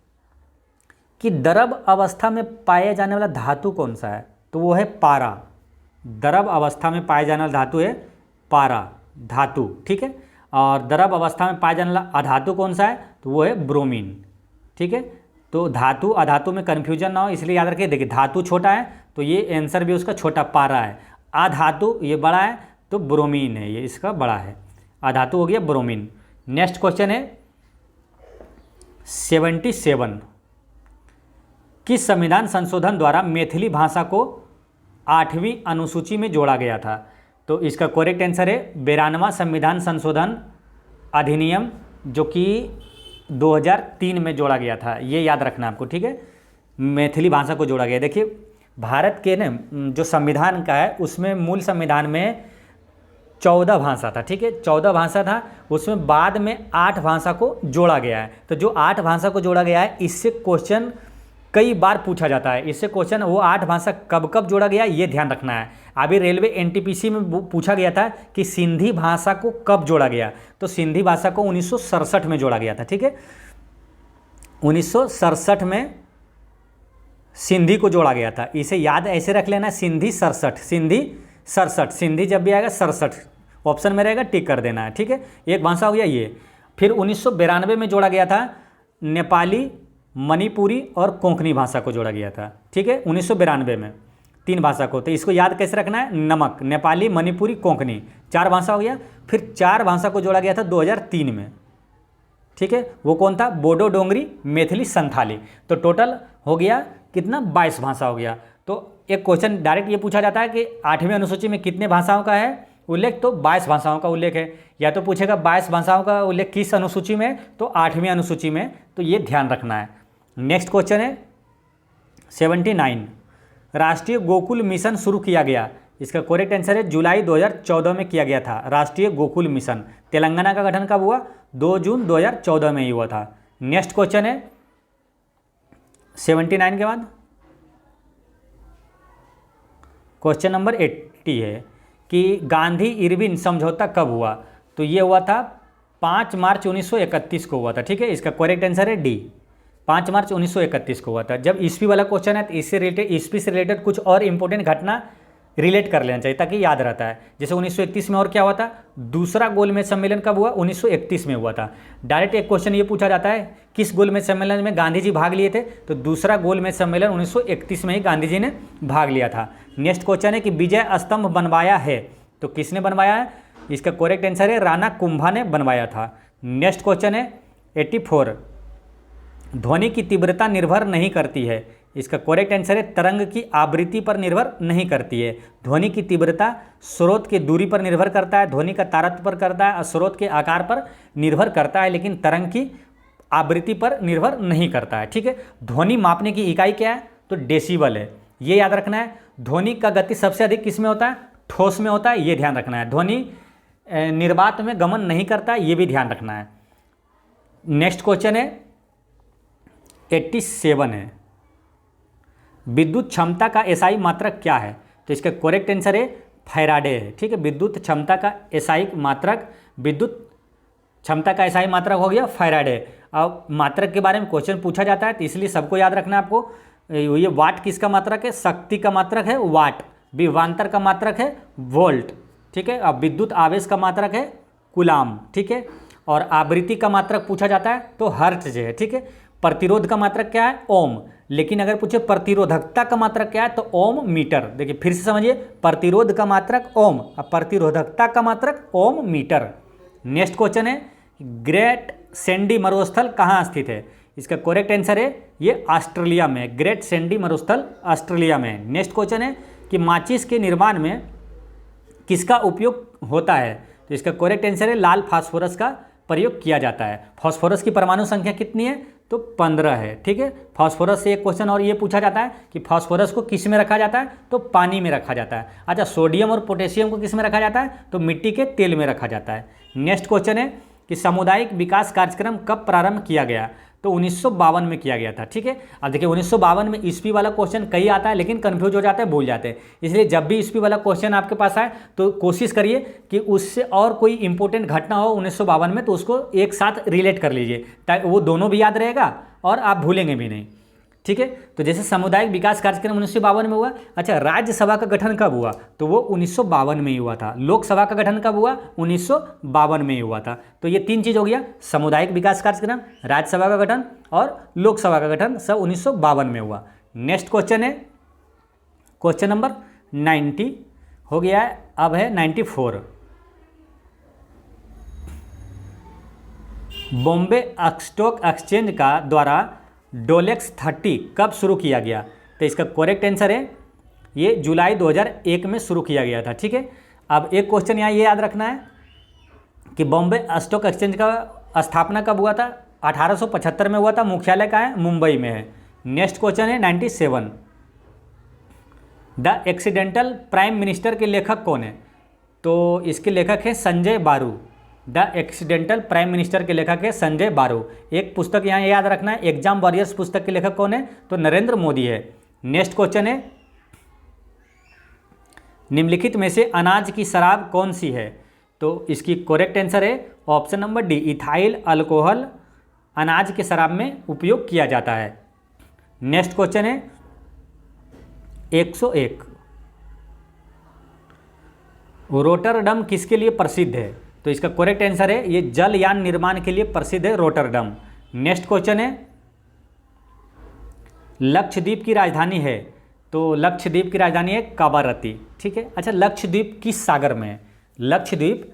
कि द्रव अवस्था में पाए जाने वाला धातु कौन सा है? तो वो है पारा। द्रव अवस्था में पाए जाने वाला धातु है पारा धातु, ठीक है। और द्रव अवस्था में पाए जाने वाला अधातु कौन सा है? तो वो है ब्रोमीन, ठीक है। तो धातु अधातु में कन्फ्यूजन ना हो इसलिए याद रखिए। देखिए, धातु छोटा है तो ये आंसर भी उसका छोटा पारा है। अधातु ये बड़ा है तो ब्रोमीन है, ये इसका बड़ा है। अधातु हो गया ब्रोमीन। नेक्स्ट क्वेश्चन है 77, किस संविधान संशोधन द्वारा मैथिली भाषा को 8वीं अनुसूची में जोड़ा गया था? तो इसका करेक्ट आंसर है 92वां संविधान संशोधन अधिनियम, जो कि 2003 में जोड़ा गया था। ये याद रखना आपको, ठीक है। मैथिली भाषा को जोड़ा गया। देखिए, भारत के ना जो संविधान का है उसमें मूल संविधान में 14 भाषा था, ठीक है। 14 भाषा था, उसमें बाद में 8 भाषा को जोड़ा गया है। तो जो 8 भाषा को जोड़ा गया है, इससे क्वेश्चन कई बार पूछा जाता है। इससे क्वेश्चन वो 8 भाषा कब कब जोड़ा गया ये ध्यान रखना है। अभी रेलवे एनटीपीसी में पूछा गया था कि सिंधी भाषा को कब जोड़ा गया? तो सिंधी भाषा को 1967 में जोड़ा गया था, ठीक है। 1967 में सिंधी को जोड़ा गया था। इसे याद ऐसे रख लेना, सिंधी 67, सिंधी 67, सिंधी जब भी आएगा 67 ऑप्शन में रहेगा, टिक कर देना है, ठीक है। एक भाषा हो गया ये। फिर 1992 में जोड़ा गया था नेपाली, मणिपुरी और कोंकणी भाषा को जोड़ा गया था, ठीक है। 1992 में 3 भाषा को। तो इसको याद कैसे रखना है? नमक, नेपाली, मणिपुरी, कोंकणी, 4 भाषा हो गया। फिर 4 भाषा को जोड़ा गया था 2003 में, ठीक है। वो कौन था? बोडो, डोंगरी, मैथिली, संथाली। तो टोटल हो गया कितना? 22 भाषा हो गया। तो एक क्वेश्चन डायरेक्ट ये पूछा जाता है कि 8वीं अनुसूची में कितने भाषाओं का है उल्लेख? तो 22 भाषाओं का उल्लेख है। या तो पूछेगा 22 भाषाओं का उल्लेख किस अनुसूची में? तो 8वीं अनुसूची में। तो ये ध्यान रखना है। नेक्स्ट क्वेश्चन है 79, राष्ट्रीय गोकुल मिशन शुरू किया गया। इसका करेक्ट आंसर है जुलाई 2014 में किया गया था राष्ट्रीय गोकुल मिशन। तेलंगाना का गठन कब हुआ? 2 जून 2014 में ही हुआ था। नेक्स्ट क्वेश्चन है 79 के बाद क्वेश्चन नंबर 80 है कि गांधी इरविन समझौता कब हुआ? तो ये हुआ था 5 मार्च 1931 को हुआ था, ठीक है। इसका करेक्ट आंसर है डी, 5 मार्च 1931 को हुआ था। जब ईस्वी वाला क्वेश्चन है तो इससे रिलेटेड, ईस्वी से रिलेटेड कुछ और इंपॉर्टेंट घटना रिलेट कर लेना चाहिए ताकि याद रहता है। जैसे 1931 में और क्या हुआ था? दूसरा गोलमेज सम्मेलन कब हुआ? 1931 में हुआ था। डायरेक्ट एक क्वेश्चन ये पूछा जाता है किस गोलमेज सम्मेलन में गांधी जी भाग लिए थे? तो दूसरा गोलमेज सम्मेलन 1931 में ही गांधी जी ने भाग लिया था। नेक्स्ट क्वेश्चन है कि विजय स्तंभ बनवाया है, तो किसने बनवाया है? इसका करेक्ट आंसर है राणा कुंभा ने बनवाया था। नेक्स्ट क्वेश्चन है 84, ध्वनि की तीव्रता निर्भर नहीं करती है। इसका करेक्ट आंसर है तरंग की आवृत्ति पर निर्भर नहीं करती है। ध्वनि की तीव्रता स्रोत की दूरी पर निर्भर करता है, ध्वनि का तारतम्य पर करता है और स्रोत के आकार पर निर्भर करता है, लेकिन तरंग की आवृत्ति पर निर्भर नहीं करता है, ठीक है। ध्वनि मापने की इकाई क्या है? तो डेसिबल है, ये याद रखना है। ध्वनि का गति सबसे अधिक किस में होता है? ठोस में होता है, ये ध्यान रखना है। ध्वनि निर्वात में गमन नहीं करता है, ये भी ध्यान रखना है। नेक्स्ट क्वेश्चन है 87 है, विद्युत क्षमता का एसआई मात्रक क्या है? तो इसका करेक्ट आंसर है फैराडे है, ठीक है। विद्युत क्षमता का एसआई मात्रक, विद्युत क्षमता का एसआई मात्रक हो गया फैराडे। अब मात्रक के बारे में क्वेश्चन पूछा जाता है तो इसलिए सबको याद रखना है आपको। ये वाट किसका मात्रक है? शक्ति का मात्रक है वाट। विभवांतर का मात्रक है वोल्ट, ठीक है। अब विद्युत आवेश का मात्रक है कूलाम, ठीक है। और आवृत्ति का मात्रक पूछा जाता है तो हर्ट्ज है, ठीक है। प्रतिरोध का मात्रक क्या है? ओम। लेकिन अगर पूछे प्रतिरोधकता का मात्रक क्या है तो ओम मीटर। देखिए फिर से समझिए, प्रतिरोध का मात्रक ओम, अब प्रतिरोधकता का मात्रक ओम मीटर। नेक्स्ट क्वेश्चन है ग्रेट सैंडी मरुस्थल कहाँ स्थित है? इसका करेक्ट आंसर है ये ऑस्ट्रेलिया में, ग्रेट सैंडी मरुस्थल ऑस्ट्रेलिया में। नेक्स्ट क्वेश्चन है कि माचिस के निर्माण में किसका उपयोग होता है? तो इसका करेक्ट आंसर है लाल फास्फोरस का प्रयोग किया जाता है। फास्फोरस की परमाणु संख्या कितनी है? तो 15 है, ठीक है। फास्फोरस से एक क्वेश्चन और ये पूछा जाता है कि फास्फोरस को किस में रखा जाता है? तो पानी में रखा जाता है। अच्छा, सोडियम और पोटेशियम को किस में रखा जाता है? तो मिट्टी के तेल में रखा जाता है। नेक्स्ट क्वेश्चन है कि सामुदायिक विकास कार्यक्रम कब प्रारंभ किया गया? तो 1952 में किया गया था, ठीक है। अब देखिए 1952 में ईस्वी वाला क्वेश्चन कई आता है लेकिन कंफ्यूज हो जाता है, भूल जाते हैं। इसलिए जब भी ईस्वी वाला क्वेश्चन आपके पास आए तो कोशिश करिए कि उससे और कोई इंपॉर्टेंट घटना हो 1952 में तो उसको एक साथ रिलेट कर लीजिए, ताकि वो दोनों भी याद रहेगा और आप भूलेंगे भी नहीं, ठीक है। तो जैसे सामुदायिक विकास कार्यक्रम 1952 में हुआ। अच्छा, राज्यसभा का गठन कब हुआ? तो वो 1952 में ही हुआ था। लोकसभा का गठन कब हुआ? 1952 में ही हुआ था। तो ये तीन चीज़ हो गया, सामुदायिक विकास कार्यक्रम, राज्यसभा का गठन और लोकसभा का गठन, सब 1952 में हुआ। नेक्स्ट क्वेश्चन है क्वेश्चन नंबर 90 हो गया है, अब है 94। बॉम्बे स्टॉक एक्सचेंज का द्वारा डोलेक्स 30 कब शुरू किया गया? तो इसका करेक्ट आंसर है ये जुलाई 2001 में शुरू किया गया था, ठीक है। अब एक क्वेश्चन यहाँ ये याद रखना है कि बॉम्बे स्टॉक एक्सचेंज का स्थापना कब हुआ था? 1875 में हुआ था। मुख्यालय कहाँ है? मुंबई में है। नेक्स्ट क्वेश्चन है 97। द एक्सीडेंटल प्राइम मिनिस्टर के लेखक कौन है? तो इसके लेखक है संजय बारू। द एक्सीडेंटल प्राइम मिनिस्टर के लेखक है संजय बारू। एक पुस्तक यहाँ याद रखना है, एग्जाम वॉरियर्स पुस्तक के लेखक कौन है? तो नरेंद्र मोदी है। नेक्स्ट क्वेश्चन है निम्नलिखित में से अनाज की शराब कौन सी है? तो इसकी करेक्ट आंसर है option number D, ethyl alcohol अनाज के शराब में उपयोग किया जाता है। नेक्स्ट क्वेश्चन है 101। रोटरडम किसके लिए प्रसिद्ध है? तो इसका करेक्ट आंसर है ये जलयान निर्माण के लिए प्रसिद्ध है रोटरडम। नेक्स्ट क्वेश्चन है लक्षद्वीप की राजधानी है? तो लक्षद्वीप की राजधानी है कवारत्ती, ठीक है। अच्छा, लक्षद्वीप किस सागर में है? लक्षद्वीप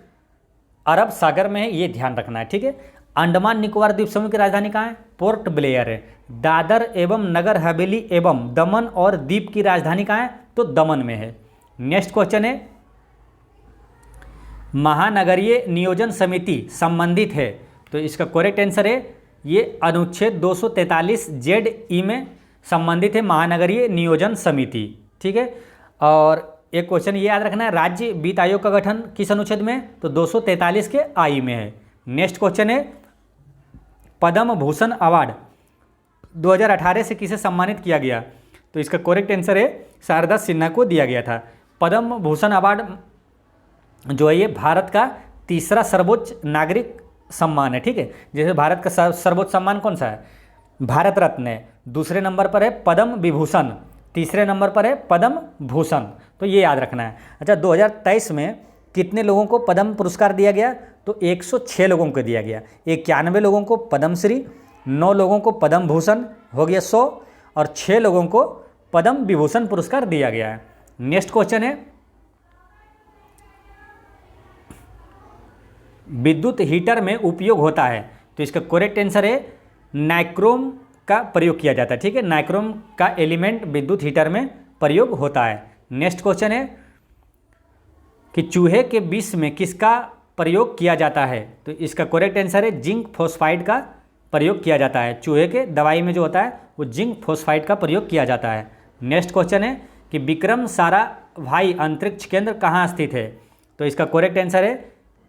अरब सागर में है, ये ध्यान रखना है, ठीक है। अंडमान निकोबार द्वीप समूह की राजधानी कहाँ है? पोर्ट ब्लेयर है। दादर एवं नगर हवेली एवं दमन और दीव की राजधानी कहाँ है? तो दमन में है। नेक्स्ट क्वेश्चन है महानगरीय नियोजन समिति संबंधित है? तो इसका करेक्ट आंसर है ये अनुच्छेद 243 ZE में संबंधित है महानगरीय नियोजन समिति, ठीक है। और एक क्वेश्चन ये याद रखना है राज्य वित्त आयोग का गठन किस अनुच्छेद में? तो 243 के आई में है। नेक्स्ट क्वेश्चन है पद्म भूषण अवार्ड 2018 से किसे सम्मानित किया गया? तो इसका करेक्ट आंसर है शारदा सिन्हा को दिया गया था। पद्म भूषण अवार्ड जो है ये भारत का तीसरा सर्वोच्च नागरिक सम्मान है, ठीक है। जैसे भारत का सर्वोच्च सम्मान कौन सा है? भारत रत्न है, दूसरे नंबर पर है पद्म विभूषण, तीसरे नंबर पर है पद्म भूषण, तो ये याद रखना है। अच्छा, 2023 में कितने लोगों को पद्म पुरस्कार दिया गया? तो 106 लोगों को दिया गया। 91 लोगों को पद्मश्री, 9 लोगों को पद्म भूषण हो गया 100 और 6 लोगों को पद्म विभूषण पुरस्कार दिया गया है। नेक्स्ट क्वेश्चन है विद्युत हीटर में उपयोग होता है? तो इसका करेक्ट आंसर है नाइक्रोम का प्रयोग किया जाता है, ठीक है। नाइक्रोम का एलिमेंट विद्युत हीटर में प्रयोग होता है। नेक्स्ट क्वेश्चन है कि चूहे के विष में किसका प्रयोग किया जाता है? तो इसका करेक्ट आंसर है जिंक फॉस्फाइड का प्रयोग किया जाता है। चूहे के दवाई में जो होता है वो जिंक फॉस्फाइड का प्रयोग किया जाता है। नेक्स्ट क्वेश्चन है कि विक्रम साराभाई अंतरिक्ष केंद्र कहाँ स्थित है? तो इसका करेक्ट आंसर है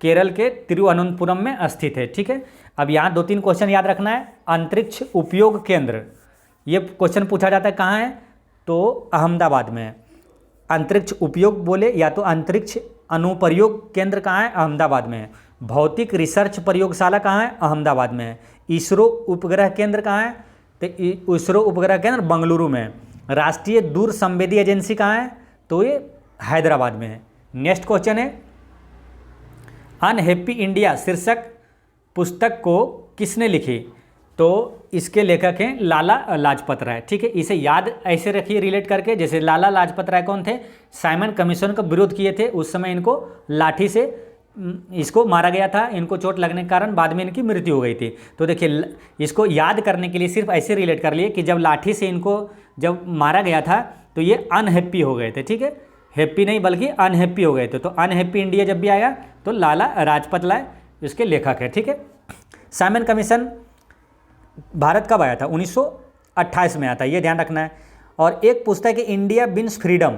केरल के तिरुवनंतपुरम में स्थित है, ठीक है। अब यहाँ 2-3 क्वेश्चन याद रखना है। अंतरिक्ष उपयोग केंद्र, ये क्वेश्चन पूछा जाता है कहाँ है? तो अहमदाबाद में है। अंतरिक्ष उपयोग बोले या तो अंतरिक्ष अनुप्रयोग केंद्र कहाँ है? अहमदाबाद में है। भौतिक रिसर्च प्रयोगशाला कहाँ है? अहमदाबाद में है। इसरो उपग्रह केंद्र कहाँ है? तो इसरो उपग्रह केंद्र बंगलुरु में है। राष्ट्रीय दूर संवेदी एजेंसी कहाँ है? तो ये हैदराबाद में है। नेक्स्ट क्वेश्चन है अनहैप्पी इंडिया शीर्षक पुस्तक को किसने लिखी? तो इसके लेखक हैं लाला लाजपत राय। ठीक है, इसे याद ऐसे रखिए रिलेट करके, जैसे लाला लाजपत राय कौन थे? साइमन कमीशन का विरोध किए थे, उस समय इनको लाठी से इसको मारा गया था, इनको चोट लगने के कारण बाद में इनकी मृत्यु हो गई थी। तो देखिए इसको याद करने के लिए सिर्फ ऐसे रिलेट कर लिए कि जब लाठी से इनको जब मारा गया था तो ये अनहैप्पी हो गए थे। ठीक है, हैप्पी नहीं बल्कि अनहैप्पी हो गए थे। तो अनहैप्पी इंडिया जब भी आया तो लाला लाजपत राय इसके लेखक है। ठीक है, साइमन कमीशन भारत कब आया था? 1928 में आया था, ये ध्यान रखना है। और एक पुस्तक है India beans freedom,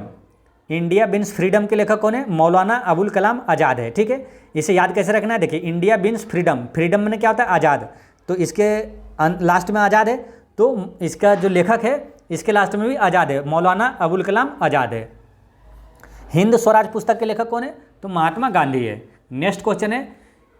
India beans freedom के लेखक कौन है? मौलाना अबुल कलाम आज़ाद है। ठीक है, इसे याद कैसे रखना है? देखिए इंडिया बिन्स फ्रीडम, फ्रीडम में क्या होता है? आज़ाद, तो इसके लास्ट में आज़ाद है, तो इसका जो लेखक है इसके लास्ट में भी आज़ाद है, मौलाना अबुल कलाम आज़ाद है। हिंद स्वराज पुस्तक के लेखक कौन है? तो महात्मा गांधी है। नेक्स्ट क्वेश्चन है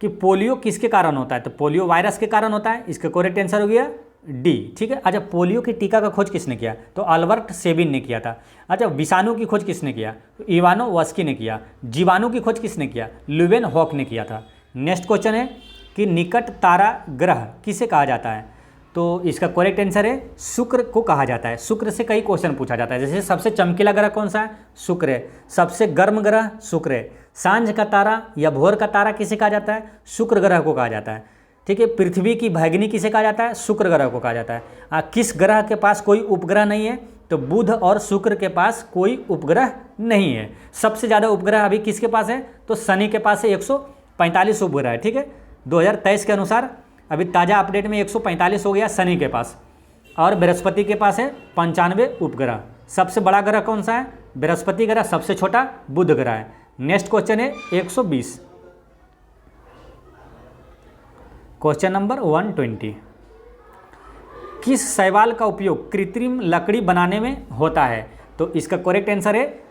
कि पोलियो किसके कारण होता है? तो पोलियो वायरस के कारण होता है, इसका करेक्ट आंसर हो गया डी। ठीक है, अच्छा पोलियो की टीका का खोज किसने किया? तो अल्बर्ट सेबिन ने किया था। अच्छा विषाणु की खोज किसने किया? तो इवानो वास्की ने किया। जीवाणु की खोज किसने किया? लुवेन हॉक ने किया था। नेक्स्ट क्वेश्चन है कि निकट तारा ग्रह किसे कहा जाता है? तो इसका करेक्ट आंसर है शुक्र को कहा जाता है। शुक्र से कई क्वेश्चन पूछा जाता है, जैसे सबसे चमकीला ग्रह कौन सा है? शुक्र है। सबसे गर्म ग्रह शुक्र है। सांझ का तारा या भोर का तारा किसे कहा जाता है? शुक्र ग्रह को कहा जाता है। ठीक है, पृथ्वी की भैगनी किसे कहा जाता है? शुक्र ग्रह को कहा जाता है। किस ग्रह के पास कोई उपग्रह नहीं है? तो बुध और शुक्र के पास कोई उपग्रह नहीं है। सबसे ज़्यादा उपग्रह अभी किसके पास है? तो शनि के पास है, 145 उपग्रह है। ठीक है, 2023 के अनुसार अभी ताज़ा अपडेट में 145 हो गया शनि के पास, और बृहस्पति के पास है 95 उपग्रह। सबसे बड़ा ग्रह कौन सा है? बृहस्पति ग्रह। सबसे छोटा बुध ग्रह है। नेक्स्ट क्वेश्चन है 120, क्वेश्चन नंबर 120। किस शैवाल का उपयोग कृत्रिम लकड़ी बनाने में होता है? तो इसका करेक्ट आंसर है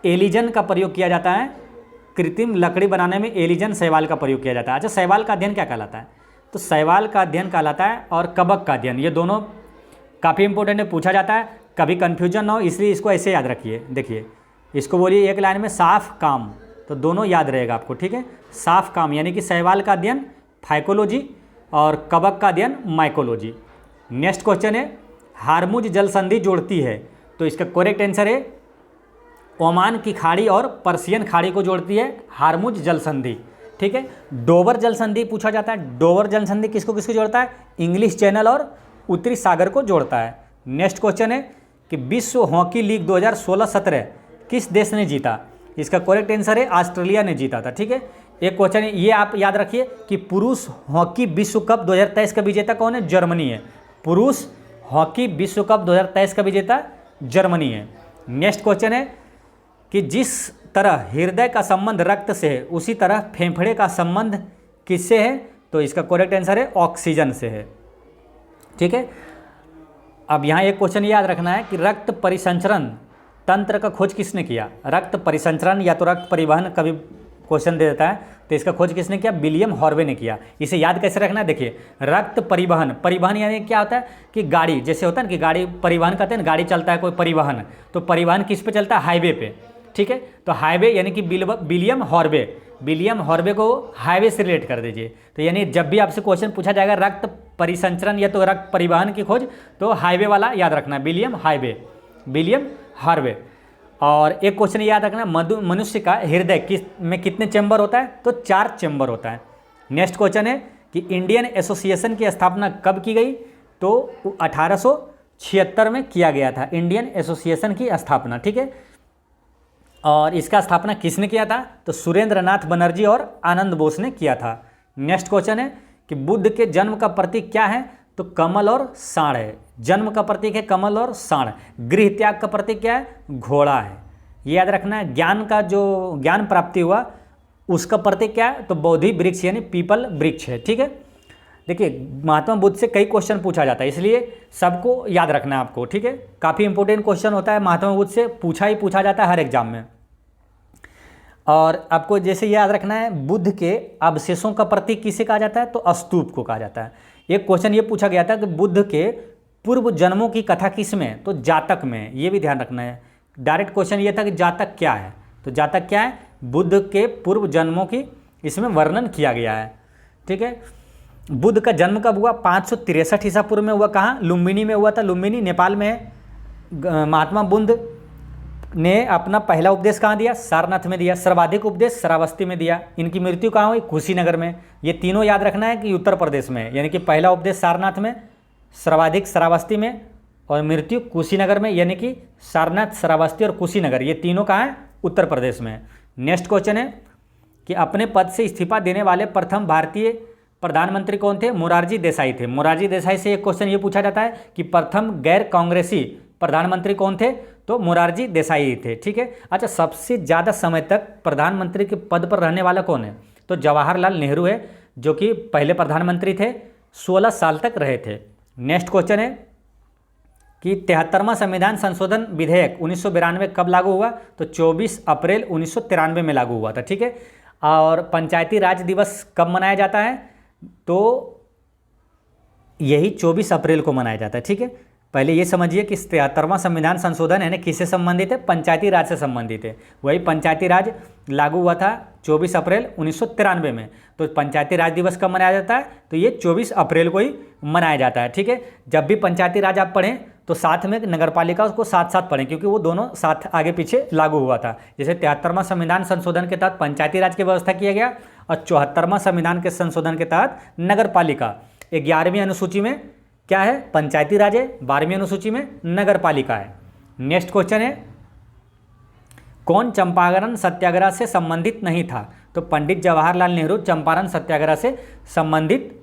एलिजन का प्रयोग किया जाता है। कृत्रिम लकड़ी बनाने में एलिजन शैवाल का प्रयोग किया जाता है। अच्छा शैवाल का अध्ययन क्या कहलाता है? तो शैवाल का अध्ययन कहलाता है और कवक का अध्ययन, ये दोनों काफ़ी इंपॉर्टेंट है, पूछा जाता है, कभी कन्फ्यूजन ना हो इसलिए इसको ऐसे याद रखिए। देखिए इसको बोलिए एक लाइन में साफ काम, तो दोनों याद रहेगा आपको। ठीक है, साफ काम यानी कि शैवाल का अध्ययन फाइकोलॉजी और कवक का अध्ययन माइकोलॉजी। नेक्स्ट क्वेश्चन है हारमुज जल संधि जोड़ती है? तो इसका करेक्ट आंसर है ओमान की खाड़ी और पर्शियन खाड़ी को जोड़ती है हारमुज जल संधि। ठीक है, डोवर जल संधि पूछा जाता है। डोवर जल संधि किसको किसको जोड़ता है? इंग्लिश चैनल और उत्तरी सागर को जोड़ता है। नेक्स्ट क्वेश्चन है कि विश्व हॉकी लीग 2016-17 किस देश ने जीता? इसका करेक्ट आंसर है ऑस्ट्रेलिया ने जीता था। ठीक है, एक क्वेश्चन है ये आप याद रखिए कि पुरुष हॉकी विश्व कप 2023 का विजेता कौन है? जर्मनी है। पुरुष हॉकी विश्व कप 2023 का विजेता जर्मनी है। नेक्स्ट क्वेश्चन है कि जिस तरह हृदय का संबंध रक्त से है उसी तरह फेफड़े का संबंध किससे है? तो इसका करेक्ट आंसर है ऑक्सीजन से है। ठीक है, अब यहाँ एक क्वेश्चन याद रखना है कि रक्त परिसंचरण तंत्र का खोज किसने किया? रक्त परिसंचरण या तो रक्त परिवहन कभी क्वेश्चन दे देता है, तो इसका खोज किसने किया? विलियम हॉर्वे ने किया। इसे याद कैसे रखना है? देखिए रक्त परिवहन, परिवहन यानी क्या होता है कि गाड़ी, जैसे होता है ना कि गाड़ी परिवहन कहते हैं, गाड़ी चलता है कोई परिवहन, तो परिवहन किस पे चलता है? हाईवे पे। ठीक है, तो हाईवे यानी कि विलियम हॉर्वे, विलियम हॉर्वे को हाईवे से रिलेट कर दीजिए। तो यानी जब भी आपसे क्वेश्चन पूछा जाएगा रक्त परिसंचरण या तो रक्त परिवहन की खोज, तो हाईवे वाला याद रखना है, विलियम हार्वे। और एक क्वेश्चन याद रखना, मनुष्य का हृदय में कितने चैम्बर होता है? तो 4 चैम्बर होता है। नेक्स्ट क्वेश्चन है कि इंडियन एसोसिएशन की स्थापना कब की गई? तो 1876 में किया गया था इंडियन एसोसिएशन की स्थापना। ठीक है, और इसका स्थापना किसने किया था? तो सुरेंद्र नाथ बनर्जी और आनंद बोस ने किया था। नेक्स्ट क्वेश्चन है कि बुद्ध के जन्म का प्रतीक क्या है? तो कमल और साढ़ है। जन्म का प्रतीक है कमल और साढ़। गृह त्याग का प्रतीक क्या है? घोड़ा है। ये याद रखना है। ज्ञान का जो ज्ञान प्राप्ति हुआ उसका प्रतीक क्या है? तो बोधि वृक्ष यानी पीपल वृक्ष है। ठीक है, देखिए महात्मा बुद्ध से कई क्वेश्चन पूछा जाता है, इसलिए सबको याद रखना है आपको। ठीक है, काफ़ी इंपॉर्टेंट क्वेश्चन होता है, महात्मा बुद्ध से पूछा जाता है हर एग्जाम में। और आपको जैसे याद रखना है बुद्ध के अवशेषों का प्रतीक किसे कहा जाता है? तो स्तूप को कहा जाता है। एक क्वेश्चन ये पूछा गया था कि बुद्ध के पूर्व जन्मों की कथा किस में? तो जातक में। ये भी ध्यान रखना है। डायरेक्ट क्वेश्चन ये था कि जातक क्या है? तो जातक क्या है? बुद्ध के पूर्व जन्मों की इसमें वर्णन किया गया है। ठीक है, बुद्ध का जन्म कब हुआ? 563 ईसा पूर्व में हुआ। कहाँ? लुम्बिनी में हुआ था। लुम्बिनी नेपाल में है। महात्मा बुद्ध ने अपना पहला उपदेश कहाँ दिया? सारनाथ में दिया। सर्वाधिक उपदेश श्रावस्ती में दिया। इनकी मृत्यु कहाँ हुई? कुशीनगर में। ये तीनों याद रखना है कि उत्तर प्रदेश में, यानी कि पहला उपदेश सारनाथ में, सर्वाधिक श्रावस्ती में, और मृत्यु कुशीनगर में, यानी कि सारनाथ, श्रावस्ती और कुशीनगर, ये तीनों कहाँ हैं? उत्तर प्रदेश में। नेक्स्ट क्वेश्चन है कि अपने पद से इस्तीफा देने वाले प्रथम भारतीय प्रधानमंत्री कौन थे? मोरारजी देसाई थे। मोरारजी देसाई से एक क्वेश्चन ये पूछा जाता है कि प्रथम गैर कांग्रेसी प्रधानमंत्री कौन थे? तो मोरारजी देसाई थे। ठीक है। अच्छा, सबसे ज़्यादा समय तक प्रधानमंत्री के पद पर रहने वाला कौन है? तो जवाहरलाल नेहरू है, जो कि पहले प्रधानमंत्री थे, 16 साल तक रहे थे। नेक्स्ट क्वेश्चन है कि 73वां संविधान संशोधन विधेयक 1992 कब लागू हुआ? तो 24 अप्रैल 1993 में लागू हुआ था। ठीक है। और पंचायती राज दिवस कब मनाया जाता है? तो यही 24 अप्रैल को मनाया जाता है। ठीक है, पहले ये समझिए कि 73वां संविधान संशोधन है ना, किससे संबंधित है? पंचायती राज से संबंधित है। वही पंचायती राज लागू हुआ था 24 अप्रैल 1993 में। तो पंचायती राज दिवस कब मनाया जाता है? तो ये 24 अप्रैल को ही मनाया जाता है। ठीक है। जब भी पंचायती राज आप पढ़ें तो साथ में नगर पालिका उसको साथ साथ पढ़ें, क्योंकि वो दोनों साथ आगे पीछे लागू हुआ था। जैसे 73वां संविधान संशोधन के तहत पंचायती राज की व्यवस्था किया गया, और 74वां संविधान के संशोधन के तहत नगर पालिका। 11वीं अनुसूची में क्या है? पंचायती राज है। 12वीं अनुसूची में नगर पालिका है। नेक्स्ट क्वेश्चन है, कौन चंपारण सत्याग्रह से संबंधित नहीं था? तो पंडित जवाहरलाल नेहरू चंपारण सत्याग्रह से संबंधित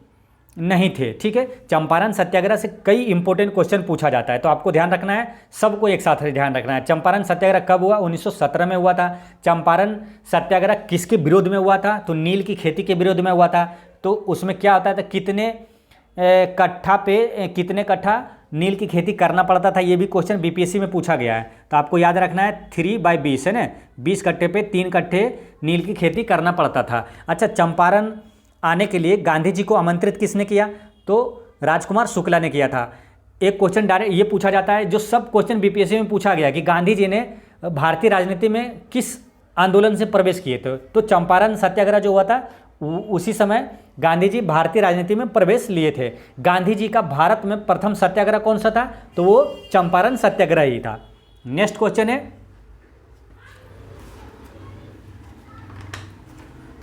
नहीं थे। ठीक है। चंपारण सत्याग्रह से कई इंपॉर्टेंट क्वेश्चन पूछा जाता है, तो आपको ध्यान रखना है, सबको एक साथ ध्यान रखना है। चंपारण सत्याग्रह कब हुआ? 1917 में हुआ था। चंपारण सत्याग्रह किसके विरोध में हुआ था? तो नील की खेती के विरोध में हुआ था। तो उसमें क्या होता था, कितने कट्ठा नील की खेती करना पड़ता था, ये भी क्वेश्चन बीपीएससी में पूछा गया है। तो आपको याद रखना है 3/20 है ना, 20 कट्ठे पे 3 कट्ठे नील की खेती करना पड़ता था। अच्छा, चंपारण आने के लिए गांधी जी को आमंत्रित किसने किया? तो राजकुमार शुक्ला ने किया था। एक क्वेश्चन डायरेक्ट ये पूछा जाता है, जो सब क्वेश्चन बीपीएससी में पूछा गया कि गांधी जी ने भारतीय राजनीति में किस आंदोलन से प्रवेश किए थे? तो चंपारण सत्याग्रह जो हुआ था उसी समय गांधी जी भारतीय राजनीति में प्रवेश लिए थे। गांधी जी का भारत में प्रथम सत्याग्रह कौन सा था? तो वो चंपारण सत्याग्रह ही था। नेक्स्ट क्वेश्चन है,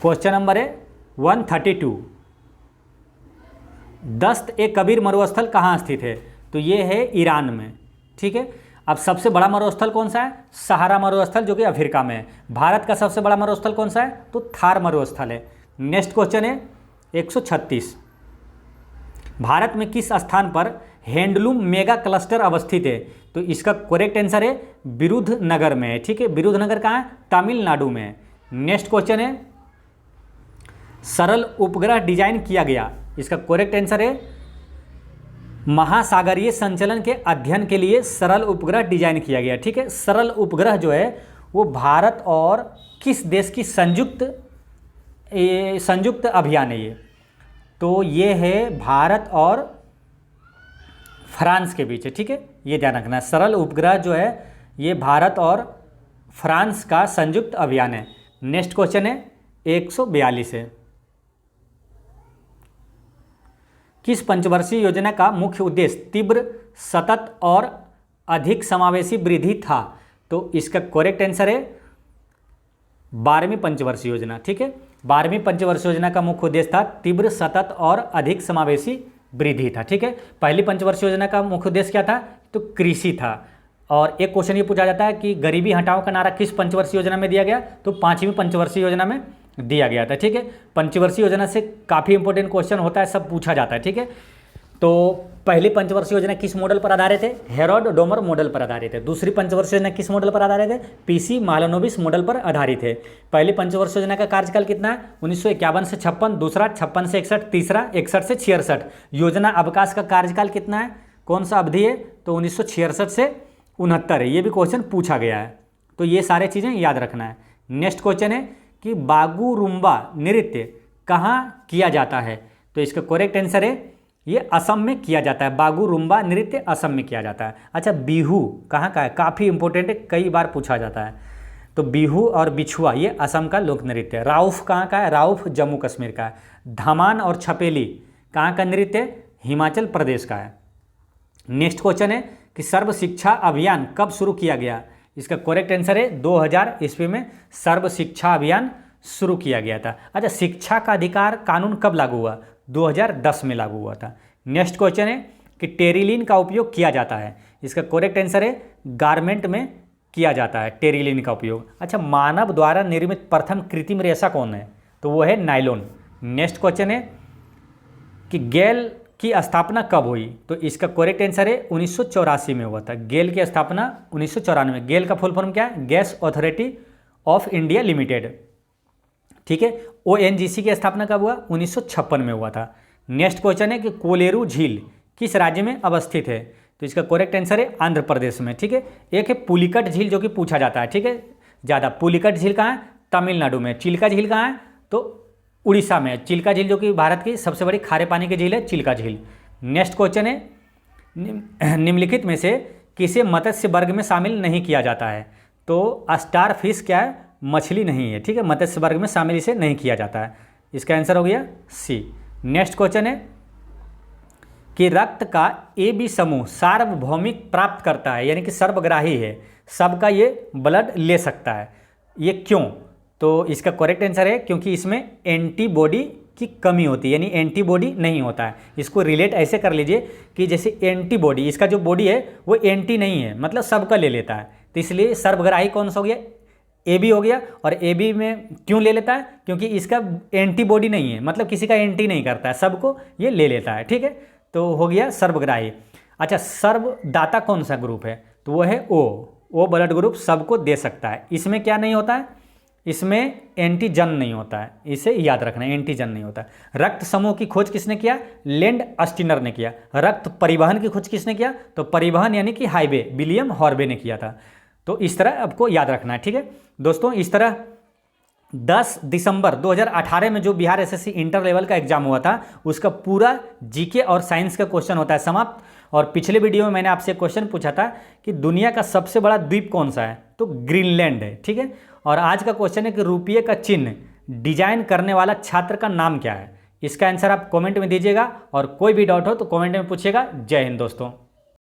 क्वेश्चन नंबर है 132। दस्त ए कबीर मरुस्थल कहाँ स्थित है? तो ये है ईरान में। ठीक है। अब सबसे बड़ा मरुस्थल कौन सा है? सहारा मरुस्थल, जो कि अफ्रीका में है। भारत का सबसे बड़ा मरुस्थल कौन सा है? तो थार मरुस्थल है। नेक्स्ट क्वेश्चन है 136। भारत में किस स्थान पर हैंडलूम मेगा क्लस्टर अवस्थित है? तो इसका करेक्ट आंसर है विरुधनगर में है। ठीक है, विरुधनगर कहाँ है? तमिलनाडु में है। नेक्स्ट क्वेश्चन है, सरल उपग्रह डिजाइन किया गया, इसका करेक्ट आंसर है महासागरीय संचलन के अध्ययन के लिए सरल उपग्रह डिजाइन किया गया। ठीक है। सरल उपग्रह जो है वो भारत और किस देश की संयुक्त अभियान है ये? तो ये है भारत और फ्रांस के बीच है। ठीक है, ये ध्यान रखना है। सरल उपग्रह जो है ये भारत और फ्रांस का संयुक्त अभियान है। नेक्स्ट क्वेश्चन है 142 है, किस पंचवर्षीय योजना का मुख्य उद्देश्य तीव्र, सतत और अधिक समावेशी वृद्धि था? तो इसका करेक्ट आंसर है 12वीं पंचवर्षीय योजना। ठीक है, 12वीं पंचवर्षीय योजना का मुख्य उद्देश्य था तीव्र, सतत और अधिक समावेशी वृद्धि था। ठीक है। पहली पंचवर्षीय योजना का मुख्य उद्देश्य क्या था? तो कृषि था। और एक क्वेश्चन ये पूछा जाता है कि गरीबी हटाओ का नारा किस पंचवर्षीय योजना में दिया गया? तो 5वीं पंचवर्षीय योजना में दिया गया था। ठीक है। पंचवर्षीय योजना से काफ़ी इंपॉर्टेंट क्वेश्चन होता है, सब पूछा जाता है। ठीक है। तो पहली पंचवर्षीय योजना किस मॉडल पर आधारित है? हेरोड डोमर मॉडल पर आधारित है। दूसरी पंचवर्षीय योजना किस मॉडल पर आधारित है? पीसी मालानोबिस मॉडल पर आधारित है। पहली पंचवर्षीय योजना का कार्यकाल कितना है? 1951 से 56, दूसरा 56 से 61, तीसरा 61 से 66। योजना अवकाश का कार्यकाल कितना है? कौन सा अवधि है? तो 1966 से 69 है। ये भी क्वेश्चन पूछा गया है, तो ये सारे चीज़ें याद रखना है। नेक्स्ट क्वेश्चन है कि बागुरुम्बा नृत्य कहाँ किया जाता है? तो इसका करेक्ट आंसर है ये असम में किया जाता है। बागुरुम्बा नृत्य असम में किया जाता है। अच्छा, बिहू कहाँ का है? काफ़ी इंपॉर्टेंट है, कई बार पूछा जाता है। तो बिहू और बिछुआ ये असम का लोक नृत्य है। राउफ कहाँ का है? राउफ जम्मू कश्मीर का है। धमान और छपेली कहाँ का नृत्य है? हिमाचल प्रदेश का है। नेक्स्ट क्वेश्चन है कि सर्व शिक्षा अभियान कब शुरू किया गया? इसका करेक्ट आंसर है 2000 ईस्वी में सर्व शिक्षा अभियान शुरू किया गया था। अच्छा, शिक्षा का अधिकार कानून कब लागू हुआ? 2010 में लागू हुआ था। नेक्स्ट क्वेश्चन है कि टेरिलीन का उपयोग किया जाता है। इसका करेक्ट आंसर है गारमेंट में किया जाता है टेरिलीन का उपयोग। अच्छा, मानव द्वारा निर्मित प्रथम कृत्रिम रेशा कौन है? तो वो है नायलॉन। नेक्स्ट क्वेश्चन है कि गेल की स्थापना कब हुई? तो इसका करेक्ट आंसर है 1984 में हुआ था। गेल की स्थापना 1994। गेल का फुल फॉर्म क्या है? Gas authority of India limited. ठीक है। ONGC की स्थापना कब हुआ? 1956 में हुआ था। नेक्स्ट क्वेश्चन है कि कोलेरू झील किस राज्य में अवस्थित है? तो इसका करेक्ट आंसर है आंध्र प्रदेश में। ठीक है। एक है पुलिकट झील जो कि पूछा जाता है। ठीक है, ज़्यादा। पुलिकट झील कहाँ है? तमिलनाडु में। चिल्का झील कहाँ है? तो उड़ीसा में। चिल्का झील जो कि भारत की सबसे बड़ी खारे पानी की झील है, चिल्का झील। नेक्स्ट क्वेश्चन है निम्नलिखित में से किसे मत्स्य वर्ग में शामिल नहीं किया जाता है? तो स्टार फिश क्या है? मछली नहीं है। ठीक है, मत्स्य वर्ग में शामिल इसे नहीं किया जाता है। इसका आंसर हो गया सी। नेक्स्ट क्वेश्चन है कि रक्त का AB समूह सार्वभौमिक प्राप्त करता है, यानी कि सर्वग्राही है, सबका ये ब्लड ले सकता है, ये क्यों? तो इसका करेक्ट आंसर है क्योंकि इसमें एंटीबॉडी की कमी होती है, यानी एंटीबॉडी नहीं होता है। इसको रिलेट ऐसे कर लीजिए कि जैसे एंटीबॉडी, इसका जो बॉडी है वो एंटी नहीं है, मतलब सबका ले लेता है। तो इसलिए सर्वग्राही कौन सा हो गया? AB हो गया। और AB में क्यों ले लेता है? क्योंकि इसका एंटीबॉडी नहीं है, मतलब किसी का एंटी नहीं करता है, सबको ये ले लेता है। ठीक है, तो हो गया सर्वग्राही। अच्छा, सर्वदाता कौन सा ग्रुप है? तो वो है O ब्लड ग्रुप सबको दे सकता है। इसमें क्या नहीं होता है? इसमें एंटीजन नहीं होता है, इसे याद रखना है, एंटीजन नहीं होता है। रक्त समूह की खोज किसने किया? लैंड अस्टिनर ने किया। रक्त परिवहन की खोज किसने किया? तो परिवहन यानी कि हाईवे, विलियम हॉर्वे ने किया था। तो इस तरह आपको याद रखना है। ठीक है दोस्तों, इस तरह 10 दिसंबर 2018 में जो बिहार SSC इंटर लेवल का एग्जाम हुआ था उसका पूरा जीके और साइंस का क्वेश्चन होता है समाप्त। और पिछले वीडियो में मैंने आपसे क्वेश्चन पूछा था कि दुनिया का सबसे बड़ा द्वीप कौन सा है? तो ग्रीनलैंड है। ठीक है, और आज का क्वेश्चन है कि रुपये का चिन्ह डिजाइन करने वाला छात्र का नाम क्या है? इसका आंसर आप कमेंट में दीजिएगा और कोई भी डाउट हो तो कमेंट में पूछिएगा। जय हिंद दोस्तों।